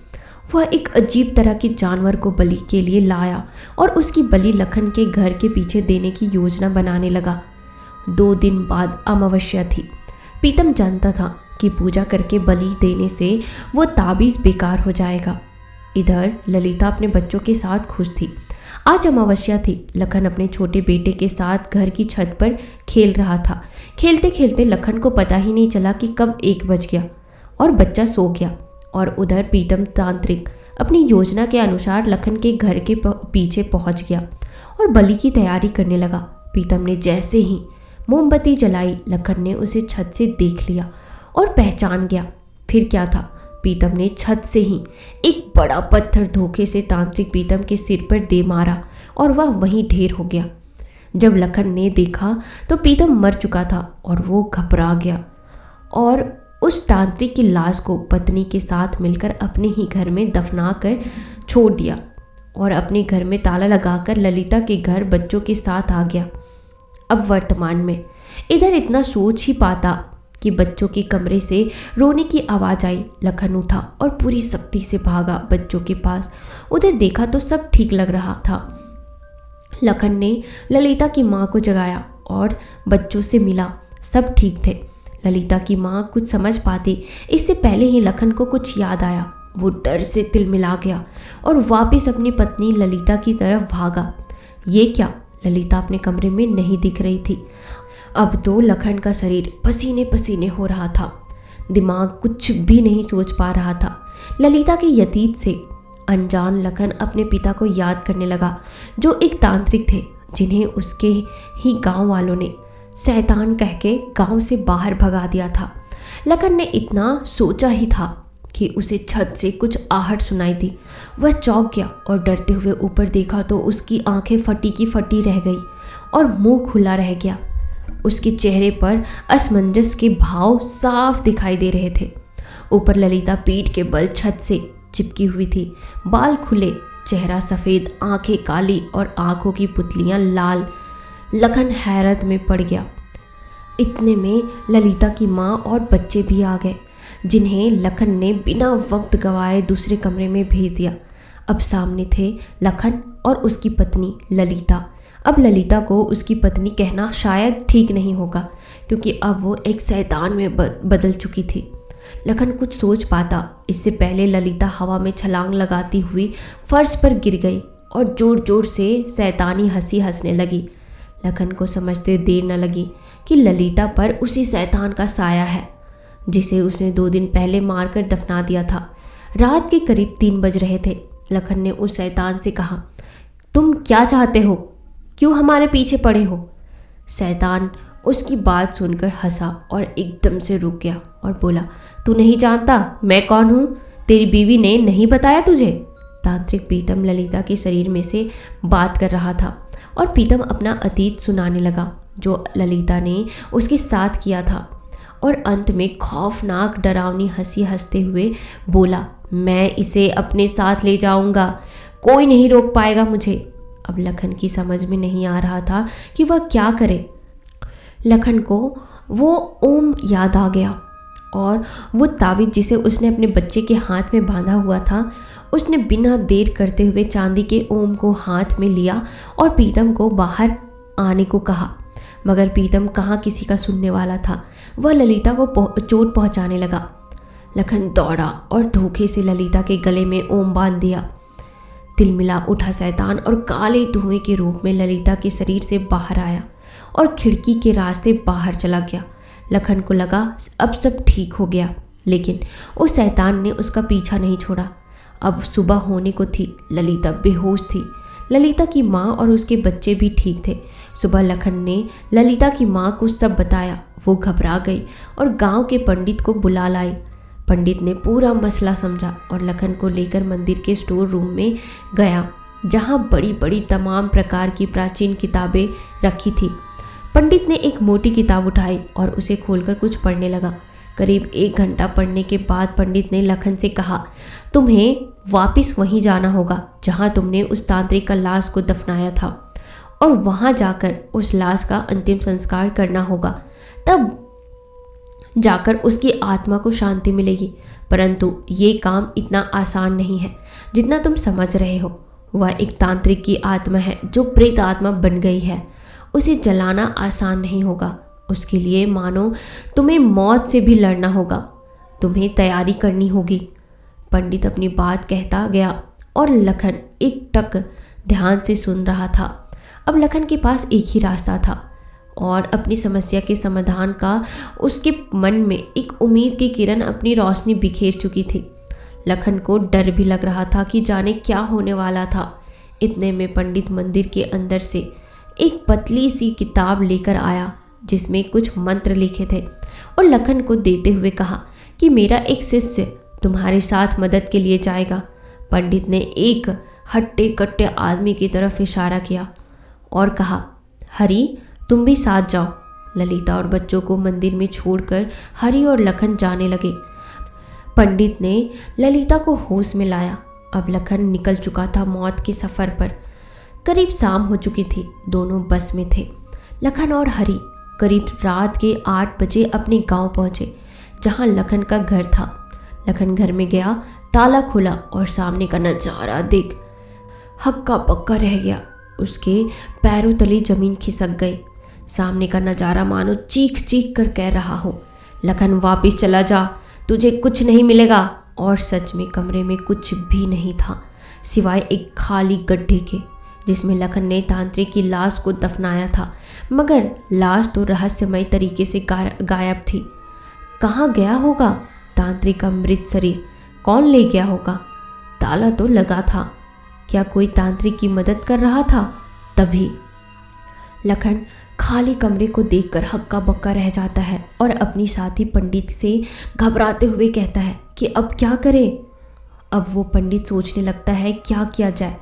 वह एक अजीब तरह के जानवर को बलि के लिए लाया और उसकी बलि लखन के घर के पीछे देने की योजना बनाने लगा। 2 दिन बाद अमावस्या थी। पीतम जानता था कि पूजा करके बलि देने से वो ताबीज़ बेकार हो जाएगा। इधर ललिता अपने बच्चों के साथ खुश थी। आज अमावस्या थी। लखन अपने छोटे बेटे के साथ घर की छत पर खेल रहा था। खेलते खेलते लखन को पता ही नहीं चला कि कब 1 बज गया और बच्चा सो गया। और उधर पीतम तांत्रिक अपनी योजना के अनुसार लखन के घर के पीछे पहुंच गया और बलि की तैयारी करने लगा। पीतम ने जैसे ही मोमबत्ती जलाई, लखन ने उसे छत से देख लिया और पहचान गया। फिर क्या था, पीतम ने छत से ही एक बड़ा पत्थर धोखे से तांत्रिक पीतम के सिर पर दे मारा और वह वहीं ढेर हो गया। जब लखन ने देखा तो पीतम मर चुका था और वो घबरा गया और उस तांत्रिक की लाश को पत्नी के साथ मिलकर अपने ही घर में दफना कर छोड़ दिया और अपने घर में ताला लगाकर ललिता के घर बच्चों के साथ आ गया। अब वर्तमान में इधर इतना सोच ही पाता कि बच्चों के कमरे से रोने की आवाज़ आई। लखन उठा और पूरी सख्ती से भागा बच्चों के पास। उधर देखा तो सब ठीक लग रहा था। लखन ने ललिता की माँ को जगाया और बच्चों से मिला। सब ठीक थे। ललिता की माँ कुछ समझ पाती इससे पहले ही लखन को कुछ याद आया। वो डर से तिलमिला गया और वापस अपनी पत्नी ललिता की तरफ भागा। ये क्या, ललिता अपने कमरे में नहीं दिख रही थी। अब तो लखन का शरीर पसीने पसीने हो रहा था। दिमाग कुछ भी नहीं सोच पा रहा था। ललिता के यतीत से अनजान लखन अपने पिता को याद करने लगा, जो एक तांत्रिक थे, जिन्हें उसके ही गांव वालों ने शैतान कह के गांव से बाहर भगा दिया था। लखन ने इतना सोचा ही था कि उसे छत से कुछ आहट सुनाई दी। वह चौंक गया और डरते हुए ऊपर देखा तो उसकी आंखें फटी की फटी रह गई और मुंह खुला रह गया। उसके चेहरे पर असमंजस के भाव साफ दिखाई दे रहे थे। ऊपर ललिता पीठ के बल छत से चिपकी हुई थी। बाल खुले, चेहरा सफ़ेद, आंखें काली और आंखों की पुतलियां लाल। लखन हैरत में पड़ गया। इतने में ललिता की माँ और बच्चे भी आ गए, जिन्हें लखन ने बिना वक्त गवाए दूसरे कमरे में भेज दिया। अब सामने थे लखन और उसकी पत्नी ललिता। अब ललिता को उसकी पत्नी कहना शायद ठीक नहीं होगा, क्योंकि अब वो एक शैतान में बदल चुकी थी। लखन कुछ सोच पाता इससे पहले ललिता हवा में छलांग लगाती हुई फर्श पर गिर गई और जोर जोर से शैतानी हंसी हंसने लगी। लखन को समझते देर न लगी कि ललिता पर उसी शैतान का साया है, जिसे उसने 2 दिन पहले मारकर दफना दिया था। रात के करीब 3 बज रहे थे। लखन ने उस शैतान से कहा, तुम क्या चाहते हो? क्यों हमारे पीछे पड़े हो? शैतान उसकी बात सुनकर हंसा और एकदम से रुक गया और बोला, तू नहीं जानता मैं कौन हूँ? तेरी बीवी ने नहीं बताया तुझे? तांत्रिक पीतम ललिता के शरीर में से बात कर रहा था और पीतम अपना अतीत सुनाने लगा। जो ललिता ने उसके साथ किया था, और अंत में खौफनाक डरावनी हंसी हंसते हुए बोला, मैं इसे अपने साथ ले जाऊंगा, कोई नहीं रोक पाएगा मुझे। अब लखन की समझ में नहीं आ रहा था कि वह क्या करे। लखन को वो ओम याद आ गया और वो तावीज़ जिसे उसने अपने बच्चे के हाथ में बांधा हुआ था, उसने बिना देर करते हुए चांदी के ओम को हाथ में लिया और प्रीतम को बाहर आने को कहा। मगर प्रीतम कहाँ किसी का सुनने वाला था। वह ललिता को चोट पहुँचाने लगा। लखन दौड़ा और धोखे से ललिता के गले में ओम बांध दिया। तिलमिला उठा शैतान और काले धुएं के रूप में ललिता के शरीर से बाहर आया और खिड़की के रास्ते बाहर चला गया। लखन को लगा अब सब ठीक हो गया, लेकिन उस शैतान ने उसका पीछा नहीं छोड़ा। अब सुबह होने को थी। ललिता बेहोश थी। ललिता की माँ और उसके बच्चे भी ठीक थे। सुबह लखन ने ललिता की माँ को सब बताया। वो घबरा गई और गांव के पंडित को बुला लाई। पंडित ने पूरा मसला समझा और लखन को लेकर मंदिर के स्टोर रूम में गया, जहाँ बड़ी बड़ी तमाम प्रकार की प्राचीन किताबें रखी थी। पंडित ने एक मोटी किताब उठाई और उसे खोलकर कुछ पढ़ने लगा। करीब 1 घंटा पढ़ने के बाद पंडित ने लखन से कहा, तुम्हें वापस वहीं जाना होगा जहाँ तुमने उस तांत्रिक का लाश को दफनाया था, और वहाँ जाकर उस लाश का अंतिम संस्कार करना होगा। तब जाकर उसकी आत्मा को शांति मिलेगी। परंतु ये काम इतना आसान नहीं है जितना तुम समझ रहे हो। वह एक तांत्रिक की आत्मा है जो प्रेत आत्मा बन गई है। उसे जलाना आसान नहीं होगा। उसके लिए मानो तुम्हें मौत से भी लड़ना होगा। तुम्हें तैयारी करनी होगी। पंडित अपनी बात कहता गया और लखन एक टक ध्यान से सुन रहा था। अब लखन के पास एक ही रास्ता था और अपनी समस्या के समाधान का उसके मन में एक उम्मीद की किरण अपनी रोशनी बिखेर चुकी थी। लखन को डर भी लग रहा था कि जाने क्या होने वाला था। इतने में पंडित मंदिर के अंदर से एक पतली सी किताब लेकर आया जिसमें कुछ मंत्र लिखे थे और लखन को देते हुए कहा कि मेरा एक शिष्य तुम्हारे साथ मदद के लिए जाएगा। पंडित ने एक हट्टे कट्टे आदमी की तरफ इशारा किया और कहा, हरी तुम भी साथ जाओ। ललिता और बच्चों को मंदिर में छोड़कर हरी और लखन जाने लगे। पंडित ने ललिता को होश में लाया। अब लखन निकल चुका था मौत के सफ़र पर। करीब शाम हो चुकी थी। दोनों बस में थे। लखन और हरी करीब रात के 8 बजे अपने गांव पहुंचे जहां लखन का घर था। लखन घर में गया, ताला खुला और सामने का नज़ारा देख हक्का बक्का रह गया। उसके पैरों तले जमीन खिसक गई। सामने का नज़ारा मानो चीख चीख कर कह रहा हो, लखन वापस चला जा, तुझे कुछ नहीं मिलेगा। और सच में कमरे में कुछ भी नहीं था सिवाय एक खाली गड्ढे के जिसमें लखन ने तांत्रिक की लाश को दफनाया था। मगर लाश तो रहस्यमय तरीके से गायब थी। कहाँ गया होगा तांत्रिक का मृत शरीर? कौन ले गया होगा? ताला तो लगा था। क्या कोई तांत्रिक की मदद कर रहा था? तभी लखन खाली कमरे को देखकर हक्का बक्का रह जाता है और अपनी साथी पंडित से घबराते हुए कहता है कि अब क्या करे। अब वो पंडित सोचने लगता है क्या किया जाए।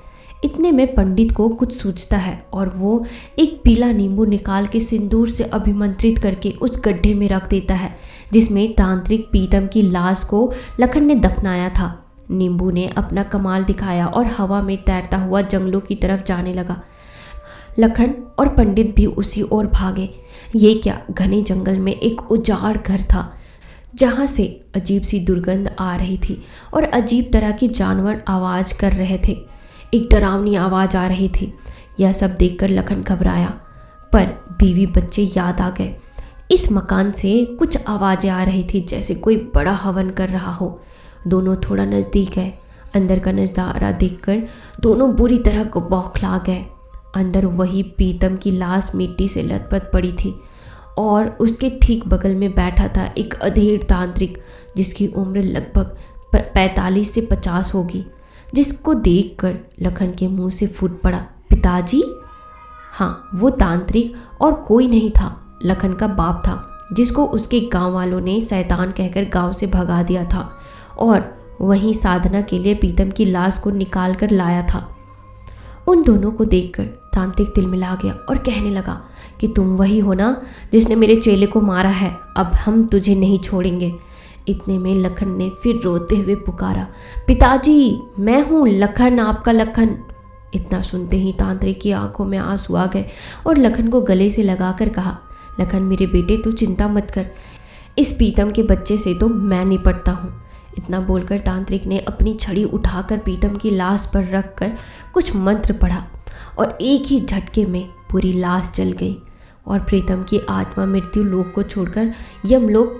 इतने में पंडित को कुछ सूझता है और वो एक पीला नींबू निकाल के सिंदूर से अभिमंत्रित करके उस गड्ढे में रख देता है जिसमें तांत्रिक प्रीतम की लाश को लखन ने दफनाया था। नींबू ने अपना कमाल दिखाया और हवा में तैरता हुआ जंगलों की तरफ जाने लगा। लखन और पंडित भी उसी ओर भागे। ये क्या, घने जंगल में एक उजाड़ घर था जहाँ से अजीब सी दुर्गंध आ रही थी और अजीब तरह के जानवर आवाज़ कर रहे थे। एक डरावनी आवाज़ आ रही थी। यह सब देखकर लखन घबराया, पर बीवी बच्चे याद आ गए। इस मकान से कुछ आवाज़ें आ रही थी जैसे कोई बड़ा हवन कर रहा हो। दोनों थोड़ा नज़दीक गए। अंदर का नज़ारा देखकर दोनों बुरी तरह को बौखला गए। अंदर वही प्रीतम की लाश मिट्टी से लथपथ पड़ी थी और उसके ठीक बगल में बैठा था एक अधेड़ तांत्रिक जिसकी उम्र लगभग 45 से 50 होगी, जिसको देखकर लखन के मुंह से फूट पड़ा, पिताजी? हाँ, वो तांत्रिक और कोई नहीं था, लखन का बाप था, जिसको उसके गांव वालों ने शैतान कहकर गांव से भगा दिया था और वहीं साधना के लिए प्रीतम की लाश को निकाल कर लाया था। उन दोनों को देखकर तांत्रिक तिलमिला गया और कहने लगा कि तुम वही हो ना जिसने मेरे चेले को मारा है, अब हम तुझे नहीं छोड़ेंगे। इतने में लखन ने फिर रोते हुए पुकारा, पिताजी मैं हूँ लखन, आपका लखन। इतना सुनते ही तांत्रिक की आंखों में आंसू आ गए और लखन को गले से लगाकर कहा, लखन मेरे बेटे तू चिंता मत कर, इस पीतम के बच्चे से तो मैं निपटता हूँ। इतना बोलकर तांत्रिक ने अपनी छड़ी उठाकर पीतम की लाश पर रख कर कुछ मंत्र पढ़ा और एक ही झटके में पूरी लाश जल गई और प्रीतम की आत्मा मृत्यु लोक को छोड़कर यमलोक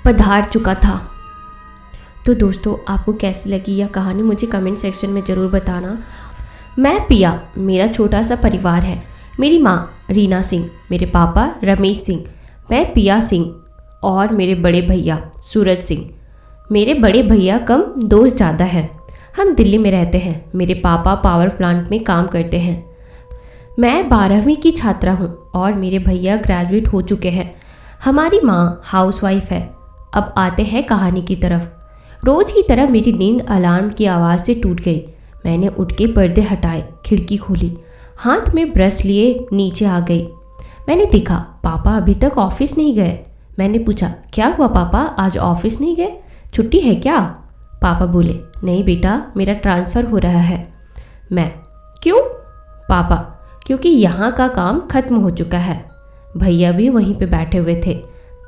पधार चुका था। तो दोस्तों, आपको कैसी लगी यह कहानी मुझे कमेंट सेक्शन में ज़रूर बताना। मैं पिया, मेरा छोटा सा परिवार है। मेरी माँ रीना सिंह, मेरे पापा रमेश सिंह, मैं पिया सिंह और मेरे बड़े भैया सूरज सिंह। मेरे बड़े भैया कम दोस्त ज़्यादा हैं। हम दिल्ली में रहते हैं। मेरे पापा पावर प्लांट में काम करते हैं। मैं 12वीं की छात्रा हूँ और मेरे भैया ग्रेजुएट हो चुके हैं। हमारी माँ हाउसवाइफ है। अब आते हैं कहानी की तरफ। रोज़ की तरह मेरी नींद अलार्म की आवाज़ से टूट गई। मैंने उठ के पर्दे हटाए, खिड़की खोली, हाथ में ब्रश लिए नीचे आ गई। मैंने देखा पापा अभी तक ऑफिस नहीं गए। मैंने पूछा, क्या हुआ पापा, आज ऑफिस नहीं गए, छुट्टी है क्या? पापा बोले, नहीं बेटा, मेरा ट्रांसफ़र हो रहा है। मैं, क्यों? पापा, क्योंकि यहाँ का काम ख़त्म हो चुका है। भैया भी वहीं पे बैठे हुए थे।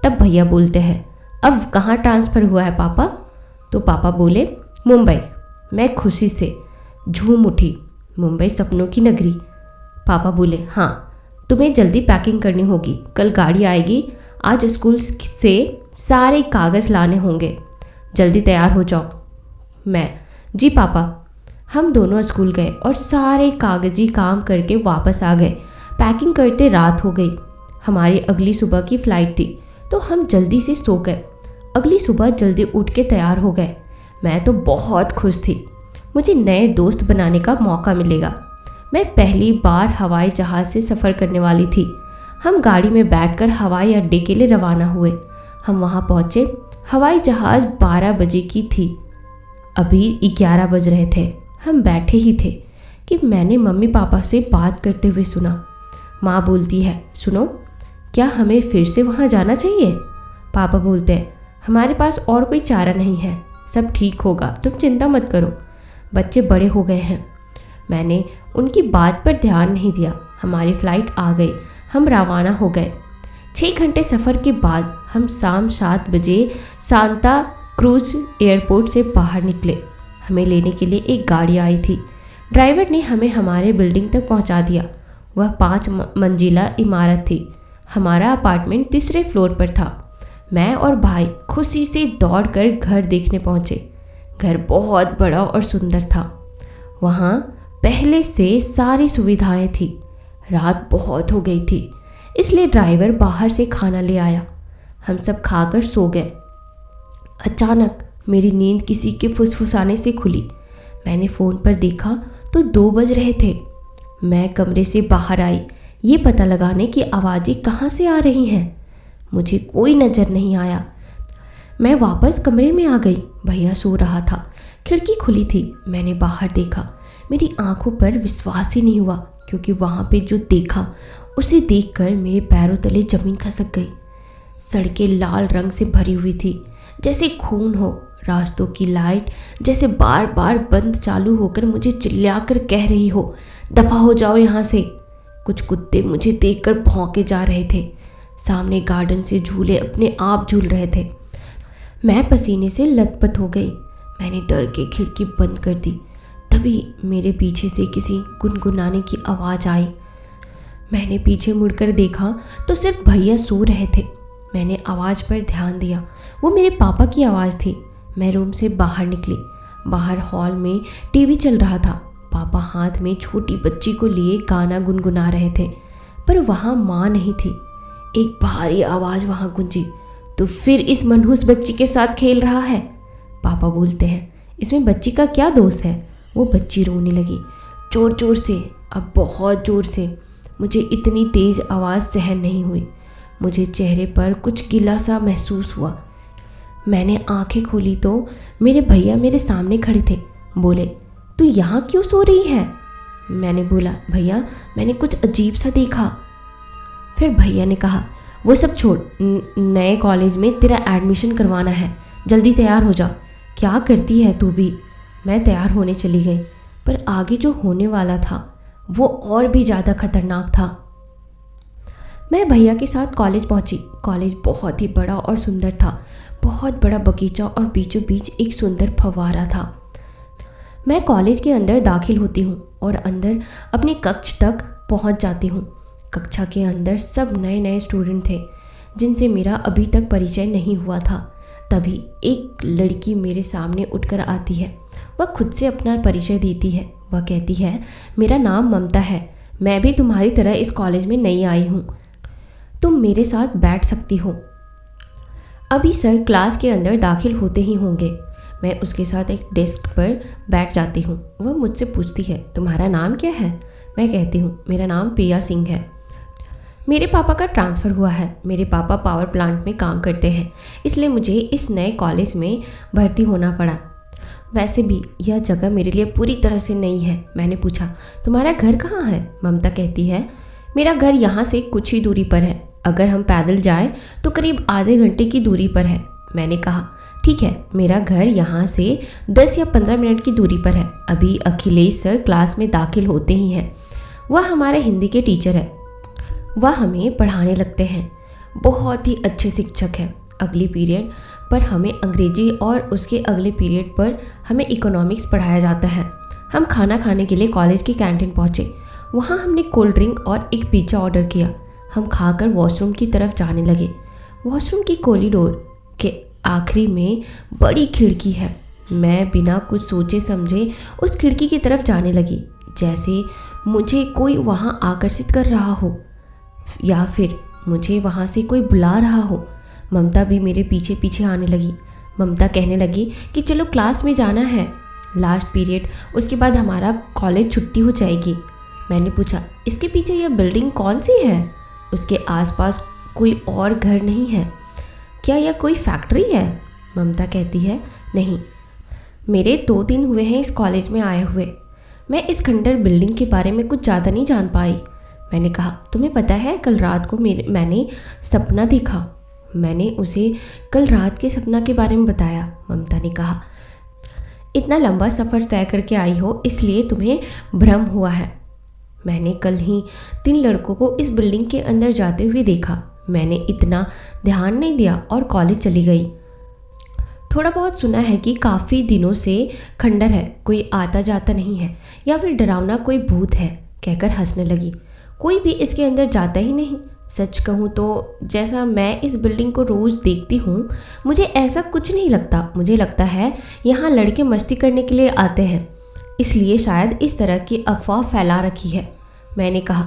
तब भैया बोलते हैं, अब कहाँ ट्रांसफ़र हुआ है पापा? तो पापा बोले, मुंबई। मैं खुशी से झूम उठी, मुंबई सपनों की नगरी। पापा बोले, हाँ तुम्हें जल्दी पैकिंग करनी होगी, कल गाड़ी आएगी, आज स्कूल से सारे कागज़ लाने होंगे, जल्दी तैयार हो जाओ। मैं, जी पापा। हम दोनों स्कूल गए और सारे कागजी काम करके वापस आ गए। पैकिंग करते रात हो गई। हमारी अगली सुबह की फ़्लाइट थी तो हम जल्दी से सो गए। अगली सुबह जल्दी उठ के तैयार हो गए। मैं तो बहुत खुश थी, मुझे नए दोस्त बनाने का मौका मिलेगा। मैं पहली बार हवाई जहाज़ से सफ़र करने वाली थी। हम गाड़ी में बैठकर हवाई अड्डे के लिए रवाना हुए। हम वहाँ पहुँचे। हवाई जहाज़ 12 बजे की थी, अभी 11 बज रहे थे। हम बैठे ही थे कि मैंने मम्मी पापा से बात करते हुए सुना। माँ बोलती है, सुनो, क्या हमें फिर से वहाँ जाना चाहिए? पापा बोलते हैं, हमारे पास और कोई चारा नहीं है, सब ठीक होगा, तुम चिंता मत करो, बच्चे बड़े हो गए हैं। मैंने उनकी बात पर ध्यान नहीं दिया। हमारी फ़्लाइट आ गई, हम रवाना हो गए। 6 घंटे सफ़र के बाद हम शाम 7 बजे सांता क्रूज एयरपोर्ट से बाहर निकले। हमें लेने के लिए एक गाड़ी आई थी। ड्राइवर ने हमें हमारे बिल्डिंग तक पहुंचा दिया। वह 5 मंजिला इमारत थी। हमारा अपार्टमेंट 3रे फ्लोर पर था। मैं और भाई खुशी से दौड़कर घर देखने पहुंचे। घर बहुत बड़ा और सुंदर था। वहाँ पहले से सारी सुविधाएं थी। रात बहुत हो गई थी, इसलिए ड्राइवर बाहर से खाना ले आया। हम सब खाकर सो गए। अचानक मेरी नींद किसी के फुसफुसाने से खुली। मैंने फ़ोन पर देखा तो 2 बज रहे थे। मैं कमरे से बाहर आई, ये पता लगाने की आवाज़ें कहाँ से आ रही हैं। मुझे कोई नज़र नहीं आया। मैं वापस कमरे में आ गई। भैया सो रहा था, खिड़की खुली थी। मैंने बाहर देखा, मेरी आंखों पर विश्वास ही नहीं हुआ, क्योंकि वहाँ पे जो देखा उसे देखकर मेरे पैरों तले ज़मीन खसक गई। सड़कें लाल रंग से भरी हुई थी, जैसे खून हो। रास्तों की लाइट जैसे बार बार बंद चालू होकर मुझे चिल्लाकर कह रही हो, दफ़ा हो जाओ यहाँ से। कुछ कुत्ते मुझे देखकर भौंके जा रहे थे। सामने गार्डन से झूले अपने आप झूल रहे थे। मैं पसीने से लथपथ हो गई। मैंने डर के खिड़की बंद कर दी। तभी मेरे पीछे से किसी गुनगुनाने की आवाज़ आई। मैंने पीछे मुड़कर देखा तो सिर्फ भैया सो रहे थे। मैंने आवाज़ पर ध्यान दिया, वो मेरे पापा की आवाज़ थी। मैं रूम से बाहर निकली। बाहर हॉल में टीवी चल रहा था। पापा हाथ में छोटी बच्ची को लिए गाना गुनगुना रहे थे, पर वहाँ माँ नहीं थी। एक भारी आवाज़ वहाँ गूंजी, तो फिर इस मनहूस बच्ची के साथ खेल रहा है। पापा बोलते हैं, इसमें बच्ची का क्या दोष है? वो बच्ची रोने लगी, ज़ोर ज़ोर से, अब बहुत ज़ोर से। मुझे इतनी तेज़ आवाज़ सहन नहीं हुई। मुझे चेहरे पर कुछ गिला सा महसूस हुआ। मैंने आंखें खोली तो मेरे भैया मेरे सामने खड़े थे। बोले, तू यहाँ क्यों सो रही है? मैंने बोला, भैया मैंने कुछ अजीब सा देखा। फिर भैया ने कहा, वो सब छोड़, नए कॉलेज में तेरा एडमिशन करवाना है, जल्दी तैयार हो जा। क्या करती है तू भी। मैं तैयार होने चली गई, पर आगे जो होने वाला था वो और भी ज़्यादा खतरनाक था। मैं भैया के साथ कॉलेज पहुंची। कॉलेज बहुत ही बड़ा और सुंदर था। बहुत बड़ा बगीचा और बीचों बीच एक सुंदर फव्वारा था। मैं कॉलेज के अंदर दाखिल होती हूँ और अंदर अपने कक्ष तक पहुँच जाती हूँ। कक्षा के अंदर सब नए नए स्टूडेंट थे जिनसे मेरा अभी तक परिचय नहीं हुआ था। तभी एक लड़की मेरे सामने उठकर आती है। वह खुद से अपना परिचय देती है। वह कहती है, मेरा नाम ममता है, मैं भी तुम्हारी तरह इस कॉलेज में नई आई हूँ, तुम मेरे साथ बैठ सकती हो। अभी सर क्लास के अंदर दाखिल होते ही होंगे। मैं उसके साथ एक डेस्क पर बैठ जाती हूँ। वह मुझसे पूछती है, तुम्हारा नाम क्या है। मैं कहती हूँ, मेरा नाम प्रिया सिंह है। मेरे पापा का ट्रांसफ़र हुआ है। मेरे पापा पावर प्लांट में काम करते हैं, इसलिए मुझे इस नए कॉलेज में भर्ती होना पड़ा। वैसे भी यह जगह मेरे लिए पूरी तरह से नई है। मैंने पूछा, तुम्हारा घर कहाँ है। ममता कहती है, मेरा घर यहाँ से कुछ ही दूरी पर है, अगर हम पैदल जाएं तो करीब आधे घंटे की दूरी पर है। मैंने कहा, ठीक है, मेरा घर यहाँ से 10 या 15 मिनट की दूरी पर है। अभी अखिलेश सर क्लास में दाखिल होते ही हैं। वह हमारे हिंदी के टीचर है। वह हमें पढ़ाने लगते हैं। बहुत ही अच्छे शिक्षक हैं। अगली पीरियड पर हमें अंग्रेजी और उसके अगले पीरियड पर हमें इकोनॉमिक्स पढ़ाया जाता है। हम खाना खाने के लिए कॉलेज की कैंटीन पहुँचे। वहाँ हमने कोल्ड ड्रिंक और एक पिज़्ज़ा ऑर्डर किया। हम खाकर वॉशरूम की तरफ जाने लगे। वॉशरूम की कॉरिडोर के आखिरी में बड़ी खिड़की है। मैं बिना कुछ सोचे समझे उस खिड़की की तरफ जाने लगी, जैसे मुझे कोई वहाँ आकर्षित कर रहा हो या फिर मुझे वहाँ से कोई बुला रहा हो। ममता भी मेरे पीछे पीछे आने लगी। ममता कहने लगी कि चलो क्लास में जाना है, लास्ट पीरियड, उसके बाद हमारा कॉलेज छुट्टी हो जाएगी। मैंने पूछा, इसके पीछे यह बिल्डिंग कौन सी है। उसके आसपास कोई और घर नहीं है, क्या यह कोई फैक्ट्री है। ममता कहती है, नहीं, मेरे 2 दिन हुए हैं इस कॉलेज में आए हुए। मैं इस खंडर बिल्डिंग के बारे में कुछ ज़्यादा नहीं जान पाई। मैंने कहा, तुम्हें पता है कल रात को मैंने सपना देखा। मैंने उसे कल रात के सपना के बारे में बताया। ममता ने कहा, इतना लंबा सफ़र तय करके आई हो इसलिए तुम्हें भ्रम हुआ है। मैंने कल ही 3 लड़कों को इस बिल्डिंग के अंदर जाते हुए देखा। मैंने इतना ध्यान नहीं दिया और कॉलेज चली गई। थोड़ा बहुत सुना है कि काफ़ी दिनों से खंडर है, कोई आता जाता नहीं है, या फिर डरावना कोई भूत है, कहकर हंसने लगी। कोई भी इसके अंदर जाता ही नहीं। सच कहूँ तो जैसा मैं इस बिल्डिंग को रोज़ देखती हूँ, मुझे ऐसा कुछ नहीं लगता। मुझे लगता है यहाँ लड़के मस्ती करने के लिए आते हैं, इसलिए शायद इस तरह की अफवाह फैला रखी है। मैंने कहा,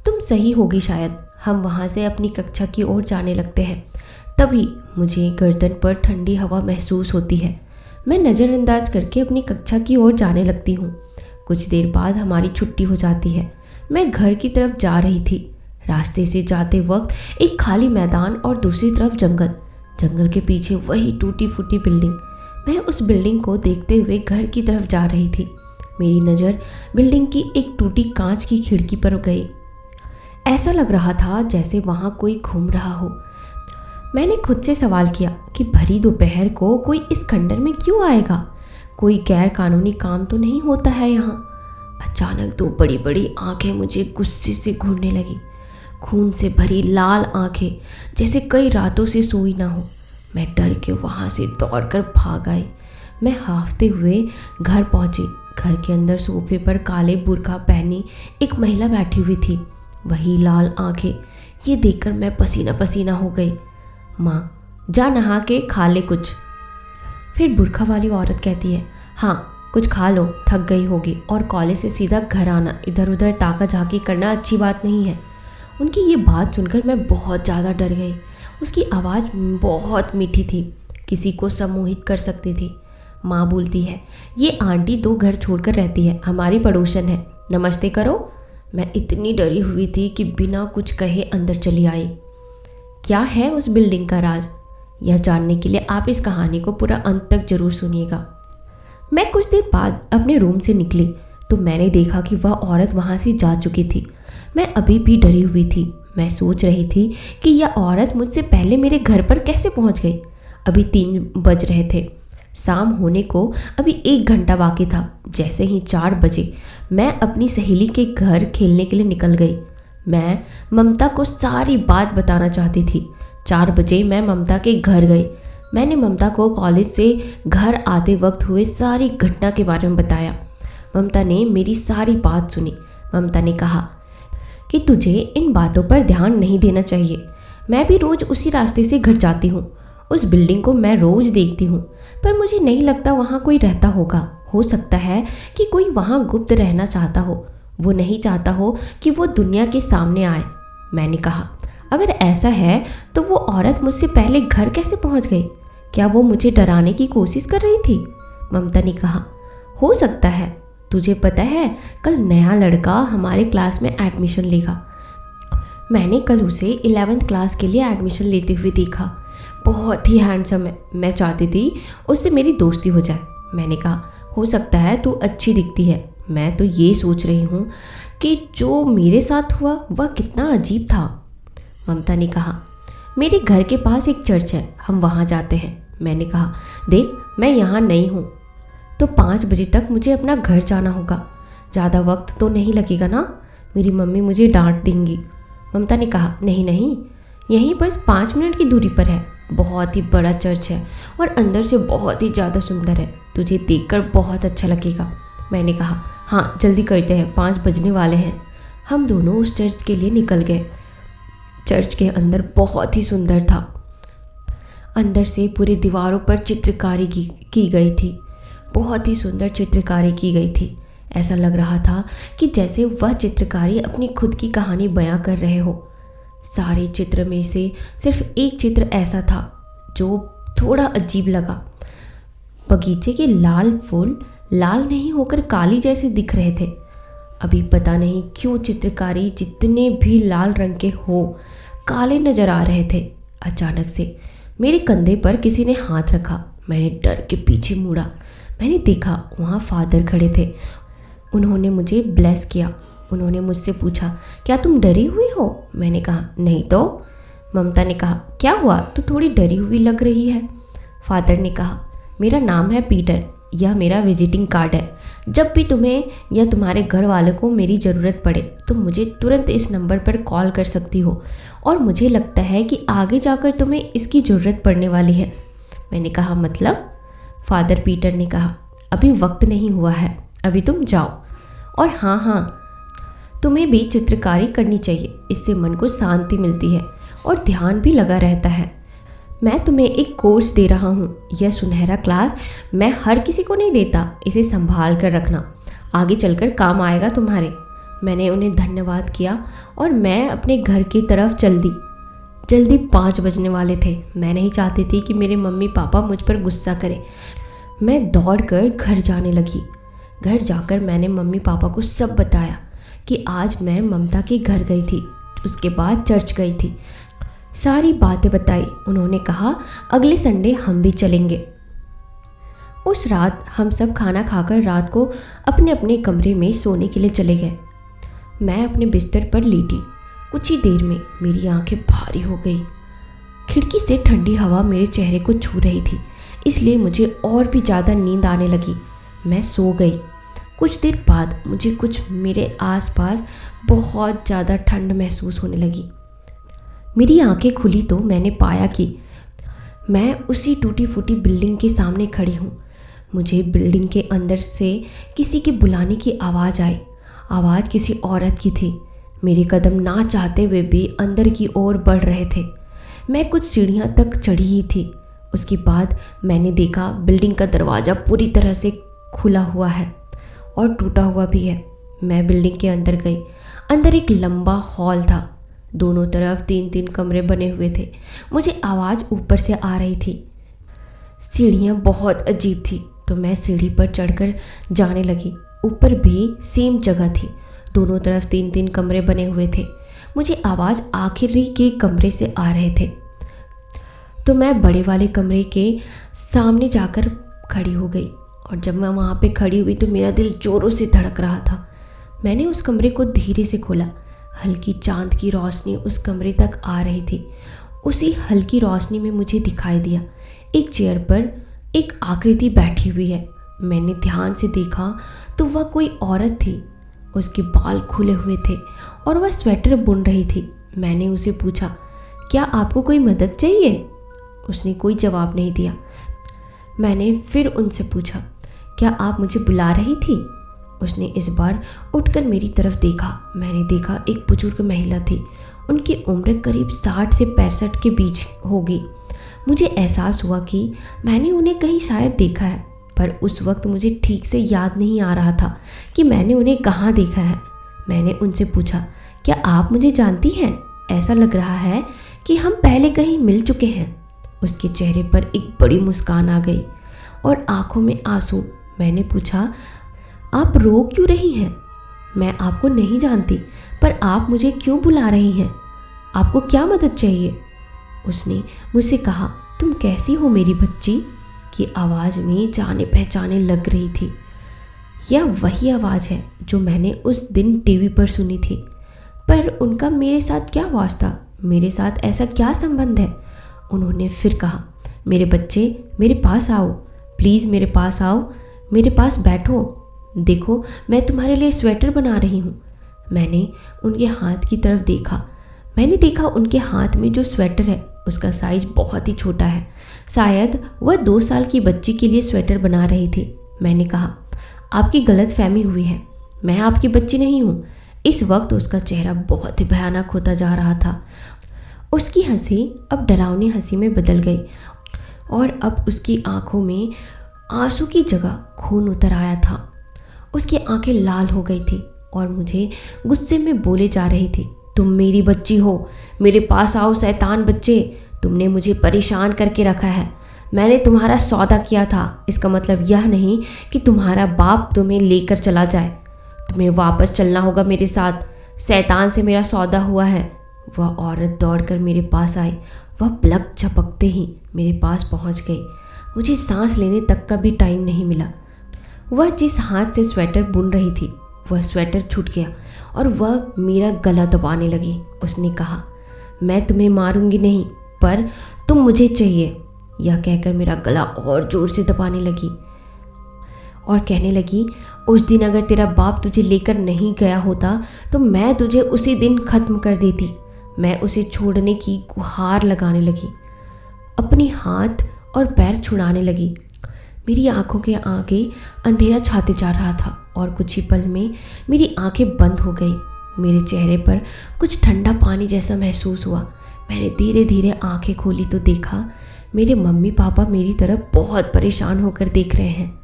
तुम सही होगी शायद। हम वहाँ से अपनी कक्षा की ओर जाने लगते हैं। तभी मुझे गर्दन पर ठंडी हवा महसूस होती है। मैं नज़रअंदाज करके अपनी कक्षा की ओर जाने लगती हूँ। कुछ देर बाद हमारी छुट्टी हो जाती है। मैं घर की तरफ जा रही थी। रास्ते से जाते वक्त एक खाली मैदान और दूसरी तरफ जंगल। जंगल के पीछे वही टूटी फूटी बिल्डिंग। मैं उस बिल्डिंग को देखते हुए घर की तरफ जा रही थी। मेरी नज़र बिल्डिंग की एक टूटी कांच की खिड़की पर गई। ऐसा लग रहा था जैसे वहाँ कोई घूम रहा हो। मैंने खुद से सवाल किया कि भरी दोपहर को कोई इस खंडर में क्यों आएगा। कोई गैर कानूनी काम तो नहीं होता है यहाँ। अचानक 2 बड़ी बड़ी आंखें मुझे गुस्से से घूरने लगी। खून से भरी लाल आंखें, जैसे कई रातों से सोई ना हो। मैं डर के वहाँ से दौड़कर भाग आई। मैं हांफते हुए घर पहुँची। घर के अंदर सोफे पर काले बुर्का पहनी एक महिला बैठी हुई थी, वही लाल आंखें। ये देखकर मैं पसीना पसीना हो गई। माँ, जा नहा के खा ले कुछ। फिर बुर्का वाली औरत कहती है, हाँ कुछ खा लो, थक गई होगी, और कॉलेज से सीधा घर आना, इधर उधर ताका झाकी करना अच्छी बात नहीं है। उनकी ये बात सुनकर मैं बहुत ज़्यादा डर गई। उसकी आवाज़ बहुत मीठी थी, किसी को सम्मोहित कर सकती थी। माँ बोलती है, ये आंटी 2 घर छोड़कर रहती है, हमारी पड़ोसन है, नमस्ते करो। मैं इतनी डरी हुई थी कि बिना कुछ कहे अंदर चली आई। क्या है उस बिल्डिंग का राज, यह जानने के लिए आप इस कहानी को पूरा अंत तक जरूर सुनिएगा। मैं कुछ देर बाद अपने रूम से निकली तो मैंने देखा कि वह औरत वहाँ से जा चुकी थी। मैं अभी भी डरी हुई थी। मैं सोच रही थी कि यह औरत मुझसे पहले मेरे घर पर कैसे पहुंच गई। अभी 3 बज रहे थे। शाम होने को अभी 1 घंटा बाकी था। जैसे ही 4 बजे मैं अपनी सहेली के घर खेलने के लिए निकल गई। मैं ममता को सारी बात बताना चाहती थी। 4 बजे मैं ममता के घर गई। मैंने ममता को कॉलेज से घर आते वक्त हुए सारी घटना के बारे में बताया। ममता ने मेरी सारी बात सुनी। ममता ने कहा कि तुझे इन बातों पर ध्यान नहीं देना चाहिए। मैं भी रोज़ उसी रास्ते से घर जाती हूँ। उस बिल्डिंग को मैं रोज़ देखती हूँ, पर मुझे नहीं लगता वहाँ कोई रहता होगा। हो सकता है कि कोई वहाँ गुप्त रहना चाहता हो। वो नहीं चाहता हो कि वो दुनिया के सामने आए। मैंने कहा, अगर ऐसा है तो वो औरत मुझसे पहले घर कैसे पहुँच गई? क्या वो मुझे डराने की कोशिश कर रही थी? ममता ने कहा, हो सकता है। तुझे पता है, कल नया लड़का हमारे क्लास में एडमिशन लेगा। मैंने कल उसे 11th क्लास के लिए एडमिशन लेते हुए देखा। बहुत ही हैंडसम है। मैं चाहती थी उससे मेरी दोस्ती हो जाए। मैंने कहा, हो सकता है तू अच्छी दिखती है। मैं तो ये सोच रही हूँ कि जो मेरे साथ हुआ वह कितना अजीब था। ममता ने कहा, मेरे घर के पास एक चर्च है, हम वहाँ जाते हैं। मैंने कहा, देख मैं यहाँ नहीं हूँ तो 5 बजे तक मुझे अपना घर जाना होगा। ज़्यादा वक्त तो नहीं लगेगा ना? मेरी मम्मी मुझे डांट देंगी। ममता ने कहा, नहीं नहीं, यहीं बस 5 मिनट की दूरी पर है। बहुत ही बड़ा चर्च है और अंदर से बहुत ही ज़्यादा सुंदर है। तुझे देखकर बहुत अच्छा लगेगा। मैंने कहा, हाँ जल्दी करते हैं, 5 बजने वाले हैं। हम दोनों उस चर्च के लिए निकल गए। चर्च के अंदर बहुत ही सुंदर था। अंदर से पूरी दीवारों पर चित्रकारी की गई थी। बहुत ही सुंदर चित्रकारी की गई थी। ऐसा लग रहा था कि जैसे वह चित्रकारी अपनी खुद की कहानी बयां कर रहे हो। सारे चित्र में से सिर्फ एक चित्र ऐसा था जो थोड़ा अजीब लगा। बगीचे के लाल फूल लाल नहीं होकर काली जैसे दिख रहे थे। अभी पता नहीं क्यों चित्रकारी जितने भी लाल रंग के हो काले नजर आ रहे थे। अचानक से मेरे कंधे पर किसी ने हाथ रखा। मैंने डर के पीछे मुड़ा। मैंने देखा वहाँ फादर खड़े थे। उन्होंने मुझे ब्लेस किया। उन्होंने मुझसे पूछा, क्या तुम डरी हुई हो? मैंने कहा, नहीं तो। ममता ने कहा, क्या हुआ, तू थोड़ी डरी हुई लग रही है। फादर ने कहा, मेरा नाम है पीटर, यह मेरा विजिटिंग कार्ड है। जब भी तुम्हें या तुम्हारे घर वालों को मेरी ज़रूरत पड़े तो मुझे तुरंत इस नंबर पर कॉल कर सकती हो, और मुझे लगता है कि आगे जाकर तुम्हें इसकी ज़रूरत पड़ने वाली है। मैंने कहा, मतलब? फादर पीटर ने कहा, अभी वक्त नहीं हुआ है, अभी तुम जाओ। और हाँ, तुम्हें भी चित्रकारी करनी चाहिए। इससे मन को शांति मिलती है और ध्यान भी लगा रहता है। मैं तुम्हें एक कोर्स दे रहा हूँ। यह सुनहरा क्लास मैं हर किसी को नहीं देता। इसे संभाल कर रखना, आगे चलकर काम आएगा तुम्हारे। मैंने उन्हें धन्यवाद किया और मैं अपने घर की तरफ चल दी। जल्दी 5 बजने वाले थे। मैं नहीं चाहती थी कि मेरे मम्मी पापा मुझ पर गुस्सा करें। मैं दौड़कर घर जाने लगी। घर जाकर मैंने मम्मी पापा को सब बताया कि आज मैं ममता के घर गई थी, उसके बाद चर्च गई थी। सारी बातें बताई। उन्होंने कहा, अगले संडे हम भी चलेंगे। उस रात हम सब खाना खाकर रात को अपने अपने कमरे में सोने के लिए चले गए। मैं अपने बिस्तर पर लेटी। कुछ ही देर में मेरी आंखें भारी हो गई। खिड़की से ठंडी हवा मेरे चेहरे को छू रही थी, इसलिए मुझे और भी ज़्यादा नींद आने लगी। मैं सो गई। कुछ देर बाद मुझे कुछ मेरे आसपास बहुत ज़्यादा ठंड महसूस होने लगी। मेरी आंखें खुली तो मैंने पाया कि मैं उसी टूटी फूटी बिल्डिंग के सामने खड़ी हूँ। मुझे बिल्डिंग के अंदर से किसी के बुलाने की आवाज़ आई। आवाज़ किसी औरत की थी। मेरे कदम ना चाहते हुए भी अंदर की ओर बढ़ रहे थे। मैं कुछ सीढ़ियाँ तक चढ़ी ही थी। उसके बाद मैंने देखा बिल्डिंग का दरवाज़ा पूरी तरह से खुला हुआ है और टूटा हुआ भी है। मैं बिल्डिंग के अंदर गई। अंदर एक लंबा हॉल था। दोनों तरफ 3-3 कमरे बने हुए थे। मुझे आवाज़ ऊपर से आ रही थी। सीढ़ियाँ बहुत अजीब थी तो मैं सीढ़ी पर चढ़कर जाने लगी। ऊपर भी सेम जगह थी। दोनों तरफ 3-3 कमरे बने हुए थे। मुझे आवाज़ आखिरी के कमरे से आ रहे थे तो मैं बड़े वाले कमरे के सामने जाकर खड़ी हो गई। और जब मैं वहाँ पे खड़ी हुई तो मेरा दिल ज़ोरों से धड़क रहा था। मैंने उस कमरे को धीरे से खोला। हल्की चांद की रोशनी उस कमरे तक आ रही थी। उसी हल्की रोशनी में मुझे दिखाई दिया एक चेयर पर एक आकृति बैठी हुई है। मैंने ध्यान से देखा तो वह कोई औरत थी। उसके बाल खुले हुए थे और वह स्वेटर बुन रही थी। मैंने उसे पूछा, क्या आपको कोई मदद चाहिए? उसने कोई जवाब नहीं दिया। मैंने फिर उनसे पूछा, क्या आप मुझे बुला रही थी? उसने इस बार उठकर मेरी तरफ देखा। मैंने देखा एक बुजुर्ग महिला थी। उनकी उम्र करीब 60 से 65 के बीच होगी। मुझे एहसास हुआ कि मैंने उन्हें कहीं शायद देखा है, पर उस वक्त मुझे ठीक से याद नहीं आ रहा था कि मैंने उन्हें कहाँ देखा है। मैंने उनसे पूछा, क्या आप मुझे जानती हैं? ऐसा लग रहा है कि हम पहले कहीं मिल चुके हैं। उसके चेहरे पर एक बड़ी मुस्कान आ गई और आंखों में आंसू। मैंने पूछा, आप रो क्यों रही हैं? मैं आपको नहीं जानती, पर आप मुझे क्यों बुला रही हैं? आपको क्या मदद चाहिए? उसने मुझसे कहा, तुम कैसी हो मेरी बच्ची? की आवाज़ में जाने पहचाने लग रही थी। यह वही आवाज़ है जो मैंने उस दिन टीवी पर सुनी थी, पर उनका मेरे साथ क्या वास्ता? मेरे साथ ऐसा क्या संबंध है? उन्होंने फिर कहा, मेरे बच्चे मेरे पास आओ, प्लीज़ मेरे पास आओ, मेरे पास बैठो। देखो, मैं तुम्हारे लिए स्वेटर बना रही हूँ। मैंने उनके हाथ की तरफ देखा। मैंने देखा उनके हाथ में जो स्वेटर है उसका साइज बहुत ही छोटा है। शायद वह 2 साल की बच्ची के लिए स्वेटर बना रही थी। मैंने कहा, आपकी गलत फहमी हुई है, मैं आपकी बच्ची नहीं हूँ। इस वक्त उसका चेहरा बहुत ही भयानक होता जा रहा था। उसकी हंसी अब डरावनी हंसी में बदल गई और अब उसकी आंखों में आंसू की जगह खून उतर आया था। उसकी आंखें लाल हो गई थी और मुझे गुस्से में बोले जा रही थी, तुम मेरी बच्ची हो, मेरे पास आओ शैतान बच्चे, तुमने मुझे परेशान करके रखा है। मैंने तुम्हारा सौदा किया था, इसका मतलब यह नहीं कि तुम्हारा बाप तुम्हें लेकर चला जाए। तुम्हें वापस चलना होगा मेरे साथ, शैतान से मेरा सौदा हुआ है। वह औरत दौड़कर मेरे पास आई। वह पलक झपकते ही मेरे पास पहुंच गई। मुझे सांस लेने तक का भी टाइम नहीं मिला। वह जिस हाथ से स्वेटर बुन रही थी वह स्वेटर छूट गया और वह मेरा गला दबाने लगी। उसने कहा, मैं तुम्हें मारूंगी नहीं, पर तुम मुझे चाहिए। यह कहकर मेरा गला और ज़ोर से दबाने लगी और कहने लगी, उस दिन अगर तेरा बाप तुझे लेकर नहीं गया होता तो मैं तुझे उसी दिन ख़त्म कर देती। मैं उसे छोड़ने की गुहार लगाने लगी, अपनी हाथ और पैर छुड़ाने लगी। मेरी आंखों के आगे अंधेरा छाते जा रहा था और कुछ ही पल में मेरी आंखें बंद हो गई। मेरे चेहरे पर कुछ ठंडा पानी जैसा महसूस हुआ। मैंने धीरे धीरे आंखें खोली तो देखा मेरे मम्मी पापा मेरी तरफ बहुत परेशान होकर देख रहे हैं।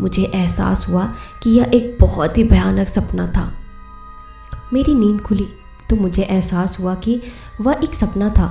मुझे एहसास हुआ कि यह एक बहुत ही भयानक सपना था। मेरी नींद खुली तो मुझे एहसास हुआ कि वह एक सपना था,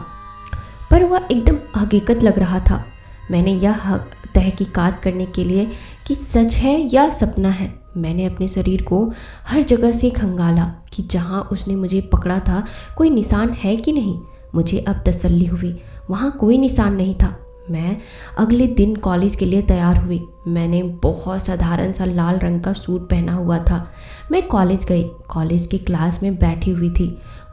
पर वह एकदम हकीकत लग रहा था। मैंने यह तहकीकात करने के लिए कि सच है या सपना है, मैंने अपने शरीर को हर जगह से खंगाला कि जहाँ उसने मुझे पकड़ा था कोई निशान है कि नहीं। मुझे अब तसल्ली हुई, वहाँ कोई निशान नहीं था। मैं अगले दिन कॉलेज के लिए तैयार हुई। मैंने बहुत साधारण सा लाल रंग का सूट पहना हुआ था। मैं कॉलेज गई। कॉलेज की क्लास में बैठी हुई थी।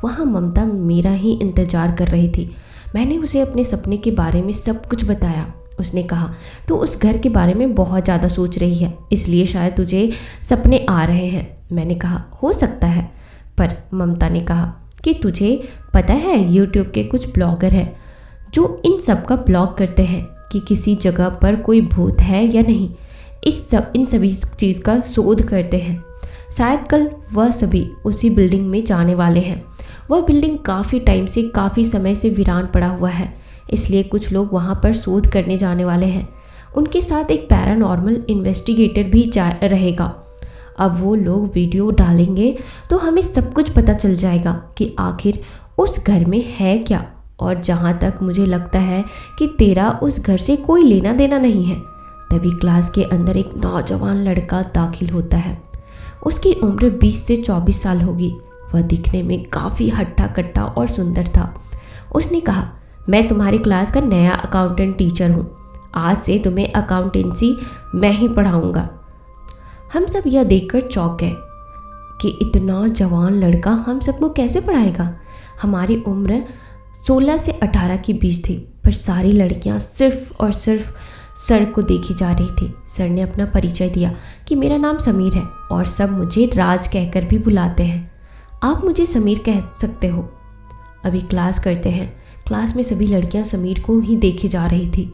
वहाँ ममता मेरा ही इंतज़ार कर रही थी। मैंने उसे अपने सपने के बारे में सब कुछ बताया। उसने कहा, तू उस घर के बारे में बहुत ज़्यादा सोच रही है, इसलिए शायद तुझे सपने आ रहे हैं। मैंने कहा, हो सकता है। पर ममता ने कहा कि तुझे पता है यूट्यूब के कुछ ब्लॉगर हैं जो इन सब का ब्लॉग करते हैं कि किसी जगह पर कोई भूत है या नहीं। इन सभी चीज़ का शोध करते हैं। शायद कल वह सभी उसी बिल्डिंग में जाने वाले हैं। वह बिल्डिंग काफ़ी समय से वीरान पड़ा हुआ है, इसलिए कुछ लोग वहाँ पर शोध करने जाने वाले हैं। उनके साथ एक पैरानॉर्मल इन्वेस्टिगेटर भी रहेगा। अब वो लोग वीडियो डालेंगे तो हमें सब कुछ पता चल जाएगा कि आखिर उस घर में है क्या। और जहाँ तक मुझे लगता है कि तेरा उस घर से कोई लेना देना नहीं है। तभी क्लास के अंदर एक नौजवान लड़का दाखिल होता है। उसकी उम्र 20 से 24 साल होगी। वह दिखने में काफ़ी हट्टा कट्टा और सुंदर था। उसने कहा, मैं तुम्हारी क्लास का नया अकाउंटेंट टीचर हूँ। आज से तुम्हें अकाउंटेंसी मैं ही पढ़ाऊँगा। हम सब यह देखकर चौंक गए कि इतना जवान लड़का हम सबको कैसे पढ़ाएगा। हमारी उम्र 16 से 18 के बीच थी, पर सारी लड़कियां सिर्फ और सिर्फ सर को देखी जा रही थी। सर ने अपना परिचय दिया कि मेरा नाम समीर है और सब मुझे राज कहकर भी बुलाते हैं। आप मुझे समीर कह सकते हो। अभी क्लास करते हैं। क्लास में सभी लड़कियां समीर को ही देखे जा रही थी।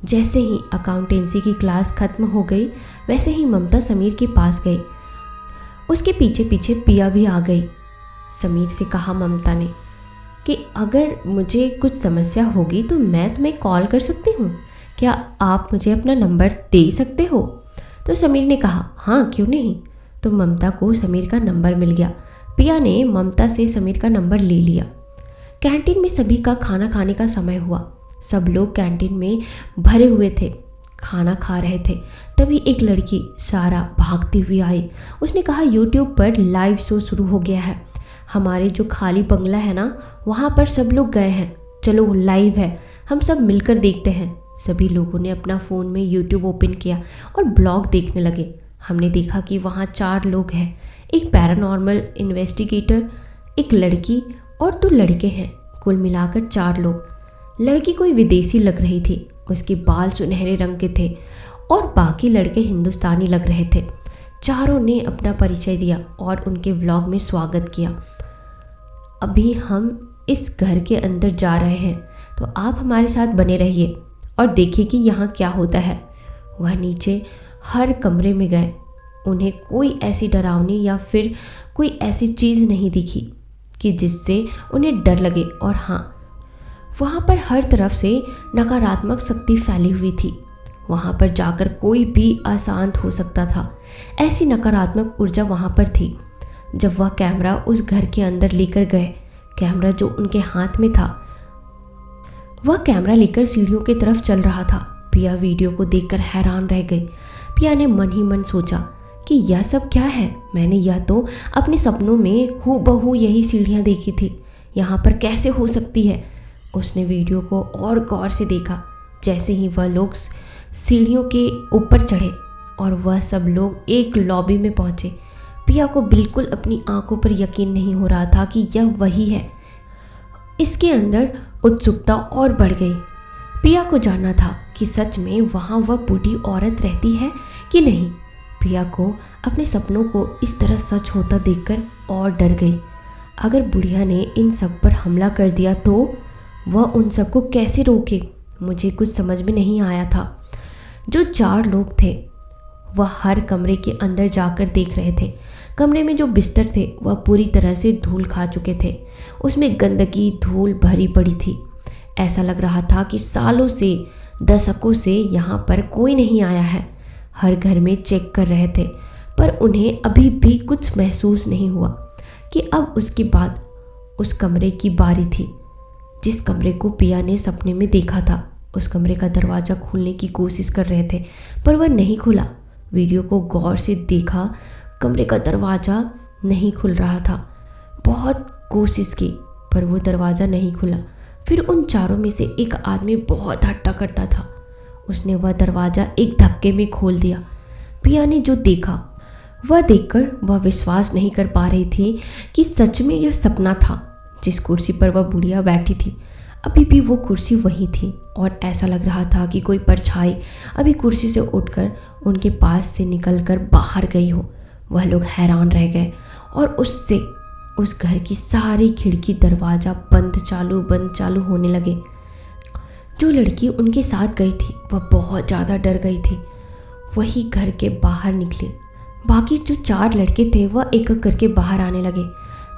जैसे ही अकाउंटेंसी की क्लास खत्म हो गई, वैसे ही ममता समीर के पास गई। उसके पीछे पीछे पिया भी आ गई। समीर से कहा ममता ने कि अगर मुझे कुछ समस्या होगी तो मैं तुम्हें कॉल कर सकती हूँ, क्या आप मुझे अपना नंबर दे सकते हो। तो समीर ने कहा हाँ क्यों नहीं। तो ममता को समीर का नंबर मिल गया। पिया ने ममता से समीर का नंबर ले लिया। कैंटीन में सभी का खाना खाने का समय हुआ। सब लोग कैंटीन में भरे हुए थे, खाना खा रहे थे। तभी एक लड़की सारा भागती हुई आई। उसने कहा यूट्यूब पर लाइव शो शुरू हो गया है। हमारे जो खाली बंगला है ना, वहाँ पर सब लोग गए हैं। चलो लाइव है, हम सब मिलकर देखते हैं। सभी लोगों ने अपना फ़ोन में यूट्यूब ओपन किया और ब्लॉग देखने लगे। हमने देखा कि वहाँ 4 लोग हैं, एक पैरानॉर्मल इन्वेस्टिगेटर, एक लड़की और 2 लड़के हैं। कुल मिलाकर 4 लोग। लड़की कोई विदेशी लग रही थी, उसके बाल सुनहरे रंग के थे और बाकी लड़के हिंदुस्तानी लग रहे थे। चारों ने अपना परिचय दिया और उनके व्लॉग में स्वागत किया। अभी हम इस घर के अंदर जा रहे हैं, तो आप हमारे साथ बने रहिए और देखिए कि यहाँ क्या होता है। वह नीचे हर कमरे में गए। उन्हें कोई ऐसी डरावनी या फिर कोई ऐसी चीज़ नहीं दिखी कि जिससे उन्हें डर लगे। और हाँ, वहाँ पर हर तरफ से नकारात्मक शक्ति फैली हुई थी। वहाँ पर जाकर कोई भी अशांत हो सकता था। ऐसी नकारात्मक ऊर्जा वहाँ पर थी। जब वह कैमरा उस घर के अंदर लेकर गए, कैमरा जो उनके हाथ में था, वह कैमरा लेकर सीढ़ियों की तरफ चल रहा था। पिया वीडियो को देखकर हैरान रह गई। पिया ने मन ही मन सोचा कि यह सब क्या है। मैंने यह तो अपने सपनों में हूबहू यही सीढ़ियाँ देखी थी, यहाँ पर कैसे हो सकती है। उसने वीडियो को और गौर से देखा। जैसे ही वह लोग सीढ़ियों के ऊपर चढ़े और वह सब लोग एक लॉबी में पहुँचे, पिया को बिल्कुल अपनी आंखों पर यकीन नहीं हो रहा था कि यह वही है। इसके अंदर उत्सुकता और बढ़ गई। पिया को जानना था कि सच में वहाँ वह बूढ़ी औरत रहती है कि नहीं। पिया को अपने सपनों को इस तरह सच होता देखकर और डर गई। अगर बुढ़िया ने इन सब पर हमला कर दिया तो वह उन सबको कैसे रोके। मुझे कुछ समझ में नहीं आया था। जो 4 लोग थे वह हर कमरे के अंदर जाकर देख रहे थे। कमरे में जो बिस्तर थे वह पूरी तरह से धूल खा चुके थे। उसमें गंदगी धूल भरी पड़ी थी। ऐसा लग रहा था कि सालों से, दशकों से यहाँ पर कोई नहीं आया है। हर घर में चेक कर रहे थे, पर उन्हें अभी भी कुछ महसूस नहीं हुआ कि अब उसके बाद उस कमरे की बारी थी जिस कमरे को पिया ने सपने में देखा था। उस कमरे का दरवाज़ा खोलने की कोशिश कर रहे थे, पर वह नहीं खुला। वीडियो को गौर से देखा, कमरे का दरवाज़ा नहीं खुल रहा था। बहुत कोशिश की, पर वो दरवाज़ा नहीं खुला। फिर उन 4 में से एक आदमी बहुत हट्टा कट्टा था। उसने वह दरवाज़ा एक धक्के में खोल दिया। पिया ने जो देखा वह देखकर वह विश्वास नहीं कर पा रही थी कि सच में यह सपना था। जिस कुर्सी पर वह बुढ़िया बैठी थी, अभी भी वो कुर्सी वही थी और ऐसा लग रहा था कि कोई परछाई अभी कुर्सी से उठकर उनके पास से निकलकर बाहर गई हो। वह लोग हैरान रह गए और उससे उस घर की सारी खिड़की दरवाज़ा बंद चालू होने लगे। जो लड़की उनके साथ गई थी वह बहुत ज़्यादा डर गई थी। वही घर के बाहर निकली। बाकी जो 4 लड़के थे वह एक एक करके बाहर आने लगे।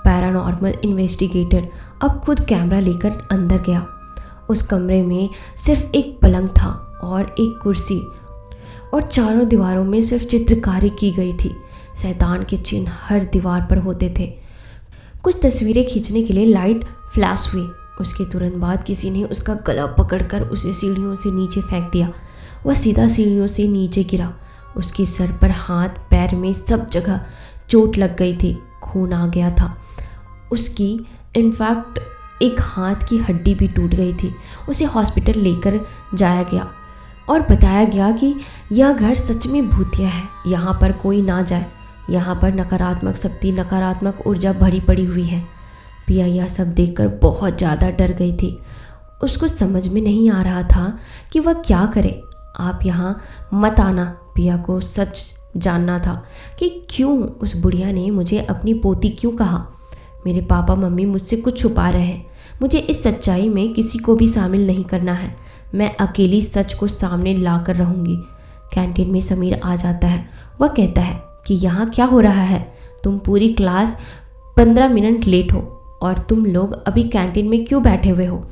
पैरानॉर्मल इन्वेस्टिगेटर अब खुद कैमरा लेकर अंदर गया। उस कमरे में सिर्फ एक पलंग था और एक कुर्सी और चारों दीवारों में सिर्फ चित्रकारी की गई थी। शैतान के चिन्ह हर दीवार पर होते थे। कुछ तस्वीरें खींचने के लिए लाइट फ्लैश हुई। उसके तुरंत बाद किसी ने उसका गला पकड़कर उसे सीढ़ियों से नीचे फेंक दिया। वह सीधा सीढ़ियों से नीचे गिरा। उसके सर पर, हाथ पैर में सब जगह चोट लग गई थी। खून आ गया था। उसकी इनफैक्ट एक हाथ की हड्डी भी टूट गई थी। उसे हॉस्पिटल लेकर जाया गया और बताया गया कि यह घर सच में भूतिया है, यहाँ पर कोई ना जाए। यहाँ पर नकारात्मक शक्ति, नकारात्मक ऊर्जा भरी पड़ी हुई है। पिया यह सब देखकर बहुत ज़्यादा डर गई थी। उसको समझ में नहीं आ रहा था कि वह क्या करे। आप यहाँ मत आना। पिया को सच जानना था कि क्यों उस बुढ़िया ने मुझे अपनी पोती क्यों कहा। मेरे पापा मम्मी मुझसे कुछ छुपा रहे हैं। मुझे इस सच्चाई में किसी को भी शामिल नहीं करना है। मैं अकेली सच को सामने ला कर रहूँगी। कैंटीन में समीर आ जाता है। वह कहता है कि यहाँ क्या हो रहा है, तुम पूरी क्लास 15 मिनट लेट हो और तुम लोग अभी कैंटीन में क्यों बैठे हुए हो।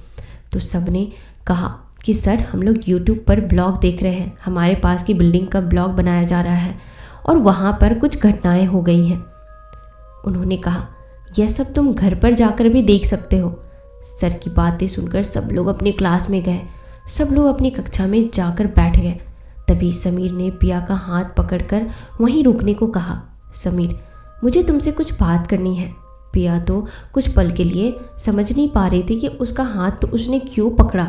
तो सबने कहा कि सर हम लोग YouTube पर ब्लॉग देख रहे हैं। हमारे पास की बिल्डिंग का ब्लॉग बनाया जा रहा है और वहाँ पर कुछ घटनाएं हो गई हैं। उन्होंने कहा यह सब तुम घर पर जाकर भी देख सकते हो। सर की बातें सुनकर सब लोग अपने क्लास में गए। सब लोग अपनी कक्षा में जाकर बैठ गए। तभी समीर ने पिया का हाथ पकड़कर वहीं रुकने को कहा। समीर, मुझे तुमसे कुछ बात करनी है। पिया तो कुछ पल के लिए समझ नहीं पा रही थी कि उसका हाथ तो उसने क्यों पकड़ा,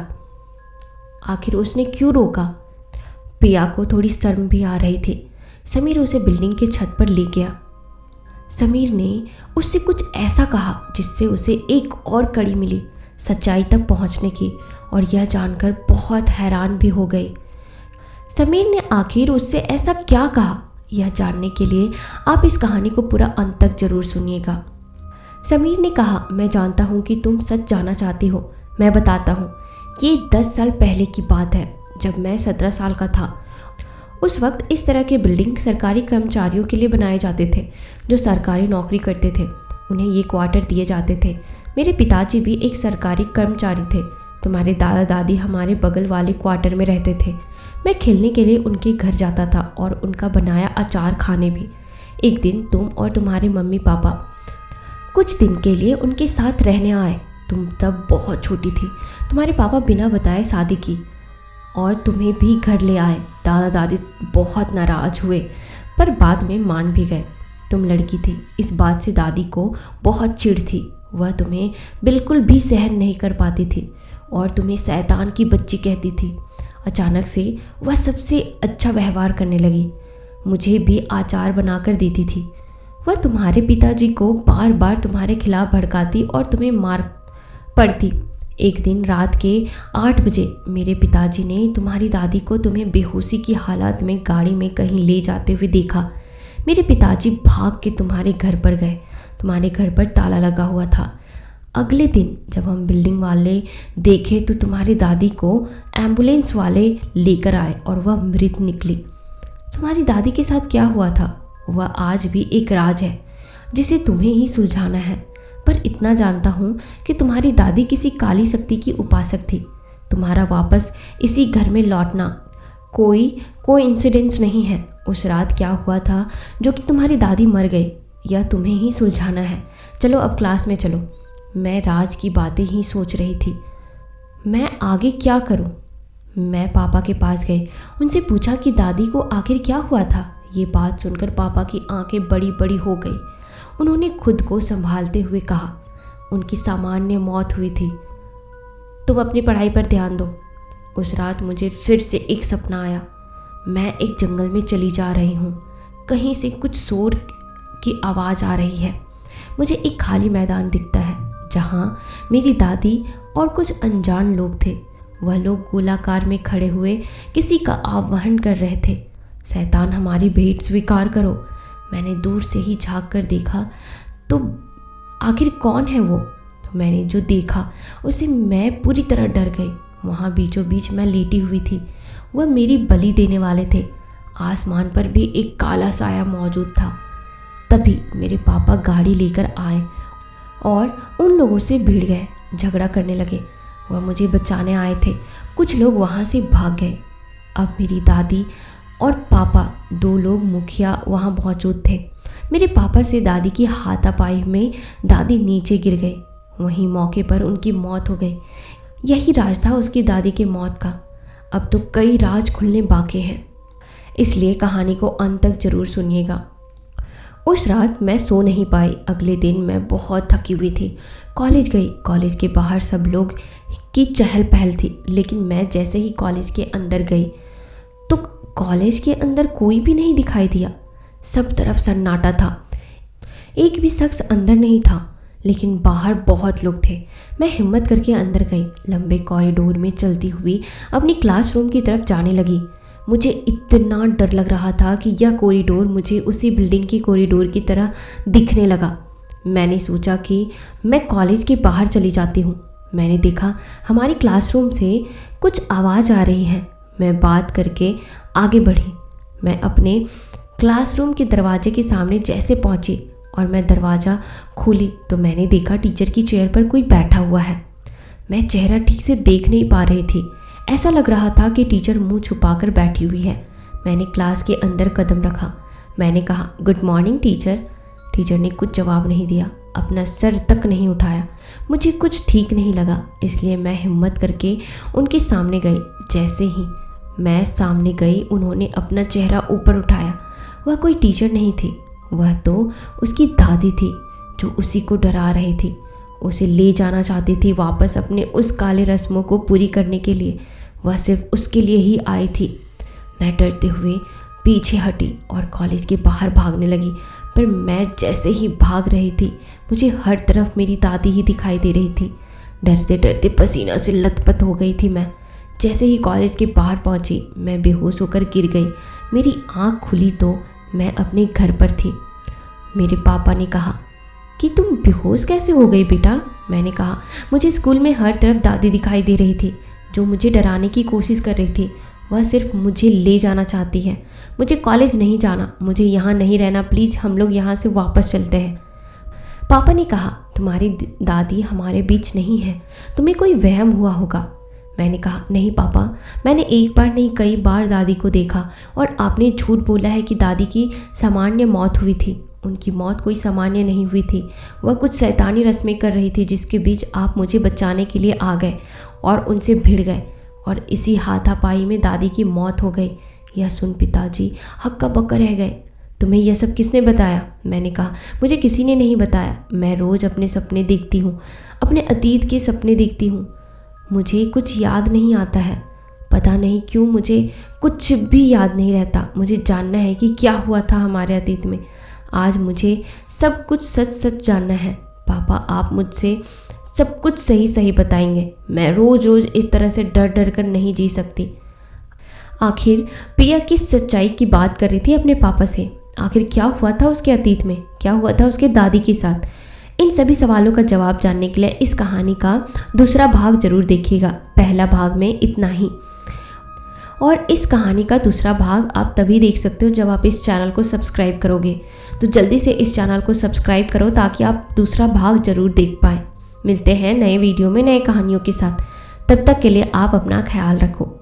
आखिर उसने क्यों रोका। पिया को थोड़ी शर्म भी आ रही थी। समीर उसे बिल्डिंग के छत पर ले गया। समीर ने उससे कुछ ऐसा कहा जिससे उसे एक और कड़ी मिली सच्चाई तक पहुंचने की, और यह जानकर बहुत हैरान भी हो गई। समीर ने आखिर उससे ऐसा क्या कहा, यह जानने के लिए आप इस कहानी को पूरा अंत तक जरूर सुनिएगा। समीर ने कहा, मैं जानता हूँ कि तुम सच जानना चाहती हो। मैं बताता हूँ। ये 10 साल पहले की बात है, जब मैं 17 साल का था। उस वक्त इस तरह के बिल्डिंग सरकारी कर्मचारियों के लिए बनाए जाते थे जो सरकारी नौकरी करते थे। उन्हें ये क्वार्टर दिए जाते थे। मेरे पिताजी भी एक सरकारी कर्मचारी थे। तुम्हारे दादा दादी हमारे बगल वाले क्वार्टर में रहते थे। मैं खेलने के लिए उनके घर जाता था और उनका बनाया अचार खाने भी। एक दिन तुम और तुम्हारे मम्मी पापा कुछ दिन के लिए उनके साथ रहने आए। तुम तब बहुत छोटी थी। तुम्हारे पापा बिना बताए शादी की और तुम्हें भी घर ले आए। दादा दादी बहुत नाराज हुए पर बाद में मान भी गए। तुम लड़की थी, इस बात से दादी को बहुत चिढ़ थी। वह तुम्हें बिल्कुल भी सहन नहीं कर पाती थी और तुम्हें शैतान की बच्ची कहती थी। अचानक से वह सबसे अच्छा व्यवहार करने लगी। मुझे भी अचार बनाकर देती थी। वह तुम्हारे पिताजी को बार बार तुम्हारे खिलाफ भड़काती और तुम्हें मार पड़ती। एक दिन रात के 8 बजे मेरे पिताजी ने तुम्हारी दादी को तुम्हें बेहोशी की हालत में गाड़ी में कहीं ले जाते हुए देखा। मेरे पिताजी भाग के तुम्हारे घर पर गए। तुम्हारे घर पर ताला लगा हुआ था। अगले दिन जब हम बिल्डिंग वाले देखे तो तुम्हारी दादी को एम्बुलेंस वाले लेकर आए और वह मृत निकली। तुम्हारी दादी के साथ क्या हुआ था वह आज भी एक राज है जिसे तुम्हें ही सुलझाना है। पर इतना जानता हूँ कि तुम्हारी दादी किसी काली शक्ति की उपासक थी। तुम्हारा वापस इसी घर में लौटना कोई इंसिडेंस नहीं है। उस रात क्या हुआ था जो कि तुम्हारी दादी मर गई, यह तुम्हें ही सुलझाना है। चलो अब क्लास में चलो। मैं राज की बातें ही सोच रही थी। मैं आगे क्या करूं? मैं पापा के पास गई। उनसे पूछा कि दादी को आखिर क्या हुआ था। ये बात सुनकर पापा की आंखें बड़ी बड़ी हो गई। उन्होंने खुद को संभालते हुए कहा, उनकी सामान्य मौत हुई थी। तुम अपनी पढ़ाई पर ध्यान दो। उस रात मुझे फिर से एक सपना आया। मैं एक जंगल में चली जा रही हूँ। कहीं से कुछ शोर की आवाज़ आ रही है। मुझे एक खाली मैदान दिखता है जहाँ मेरी दादी और कुछ अनजान लोग थे। वह लोग गोलाकार में खड़े हुए किसी का आह्वान कर रहे थे। शैतान हमारी भेंट स्वीकार करो। मैंने दूर से ही झांक कर देखा तो आखिर कौन है वो। तो मैंने जो देखा उसे मैं पूरी तरह डर गई। वहाँ बीचों बीच मैं लेटी हुई थी। वह मेरी बलि देने वाले थे। आसमान पर भी एक काला साया मौजूद था। तभी मेरे पापा गाड़ी लेकर आए और उन लोगों से भिड़ गए, झगड़ा करने लगे। वह मुझे बचाने आए थे। कुछ लोग वहाँ से भाग गए। अब मेरी दादी और पापा, 2 लोग मुखिया वहाँ मौजूद थे। मेरे पापा से दादी की हाथापाई में दादी नीचे गिर गई। वहीं मौके पर उनकी मौत हो गई। यही राज था उसकी दादी की मौत का। अब तो कई राज खुलने बाकी हैं, इसलिए कहानी को अंत तक जरूर सुनिएगा। उस रात मैं सो नहीं पाई। अगले दिन मैं बहुत थकी हुई थी। कॉलेज गई। कॉलेज के बाहर सब लोग की चहल पहल थी, लेकिन मैं जैसे ही कॉलेज के अंदर गई तो कॉलेज के अंदर कोई भी नहीं दिखाई दिया। सब तरफ सन्नाटा था, एक भी शख्स अंदर नहीं था, लेकिन बाहर बहुत लोग थे। मैं हिम्मत करके अंदर गई, लंबे कॉरिडोर में चलती हुई अपनी क्लासरूम की तरफ जाने लगी। मुझे इतना डर लग रहा था कि यह कॉरिडोर मुझे उसी बिल्डिंग की कॉरिडोर की तरह दिखने लगा। मैंने सोचा कि मैं कॉलेज के बाहर चली जाती हूँ। मैंने देखा हमारी क्लासरूम से कुछ आवाज़ आ रही है। मैं बात करके आगे बढ़ी। मैं अपने क्लासरूम के दरवाजे के सामने जैसे पहुँची और मैं दरवाज़ा खोली तो मैंने देखा टीचर की चेयर पर कोई बैठा हुआ है। मैं चेहरा ठीक से देख नहीं पा रही थी, ऐसा लग रहा था कि टीचर मुंह छुपाकर बैठी हुई है। मैंने क्लास के अंदर कदम रखा। मैंने कहा, गुड मॉर्निंग टीचर। टीचर ने कुछ जवाब नहीं दिया, अपना सर तक नहीं उठाया। मुझे कुछ ठीक नहीं लगा, इसलिए मैं हिम्मत करके उनके सामने गई। जैसे ही मैं सामने गई, उन्होंने अपना चेहरा ऊपर उठाया। वह कोई टीचर नहीं थी, वह तो उसकी दादी थी जो उसी को डरा रही थी, उसे ले जाना चाहती थी वापस अपने उस काले रस्मों को पूरी करने के लिए। वह सिर्फ उसके लिए ही आई थी। मैं डरते हुए पीछे हटी और कॉलेज के बाहर भागने लगी, पर मैं जैसे ही भाग रही थी मुझे हर तरफ मेरी दादी ही दिखाई दे रही थी। डरते डरते पसीना से लथपथ हो गई थी मैं। जैसे ही कॉलेज के बाहर पहुंची, मैं बेहोश होकर गिर गई। मेरी आँख खुली तो मैं अपने घर पर थी। मेरे पापा ने कहा कि तुम बेहोश कैसे हो गई बेटा? मैंने कहा, मुझे स्कूल में हर तरफ दादी दिखाई दे रही थी जो मुझे डराने की कोशिश कर रही थी। वह सिर्फ मुझे ले जाना चाहती है। मुझे कॉलेज नहीं जाना, मुझे यहाँ नहीं रहना, प्लीज़ हम लोग यहाँ से वापस चलते हैं। पापा ने कहा, तुम्हारी दादी हमारे बीच नहीं है, तुम्हें कोई वहम हुआ होगा। मैंने कहा, नहीं पापा, मैंने एक बार नहीं कई बार दादी को देखा और आपने झूठ बोला है कि दादी की सामान्य मौत हुई थी। उनकी मौत कोई सामान्य नहीं हुई थी, वह कुछ शैतानी रस्में कर रही थी जिसके बीच आप मुझे बचाने के लिए आ गए और उनसे भिड़ गए और इसी हाथापाई में दादी की मौत हो गई। यह सुन पिताजी हक्का बक्का रह गए। तुम्हें यह सब किसने बताया? मैंने कहा, मुझे किसी ने नहीं बताया। मैं रोज़ अपने सपने देखती हूँ, अपने अतीत के सपने देखती हूँ। मुझे कुछ याद नहीं आता है, पता नहीं क्यों मुझे कुछ भी याद नहीं रहता। मुझे जानना है कि क्या हुआ था हमारे अतीत में। आज मुझे सब कुछ सच सच जानना है। पापा, आप मुझसे सब कुछ सही सही बताएंगे। मैं रोज़ रोज़ इस तरह से डर डर कर नहीं जी सकती। आखिर पिया किस सच्चाई की बात कर रही थी अपने पापा से? आखिर क्या हुआ था उसके अतीत में? क्या हुआ था उसके दादी के साथ? इन सभी सवालों का जवाब जानने के लिए इस कहानी का दूसरा भाग जरूर देखिएगा। पहला भाग में इतना ही, और इस कहानी का दूसरा भाग आप तभी देख सकते हो जब आप इस चैनल को सब्सक्राइब करोगे। तो जल्दी से इस चैनल को सब्सक्राइब करो ताकि आप दूसरा भाग जरूर देख पाए। मिलते हैं नए वीडियो में नए कहानियों के साथ। तब तक के लिए आप अपना ख्याल रखो।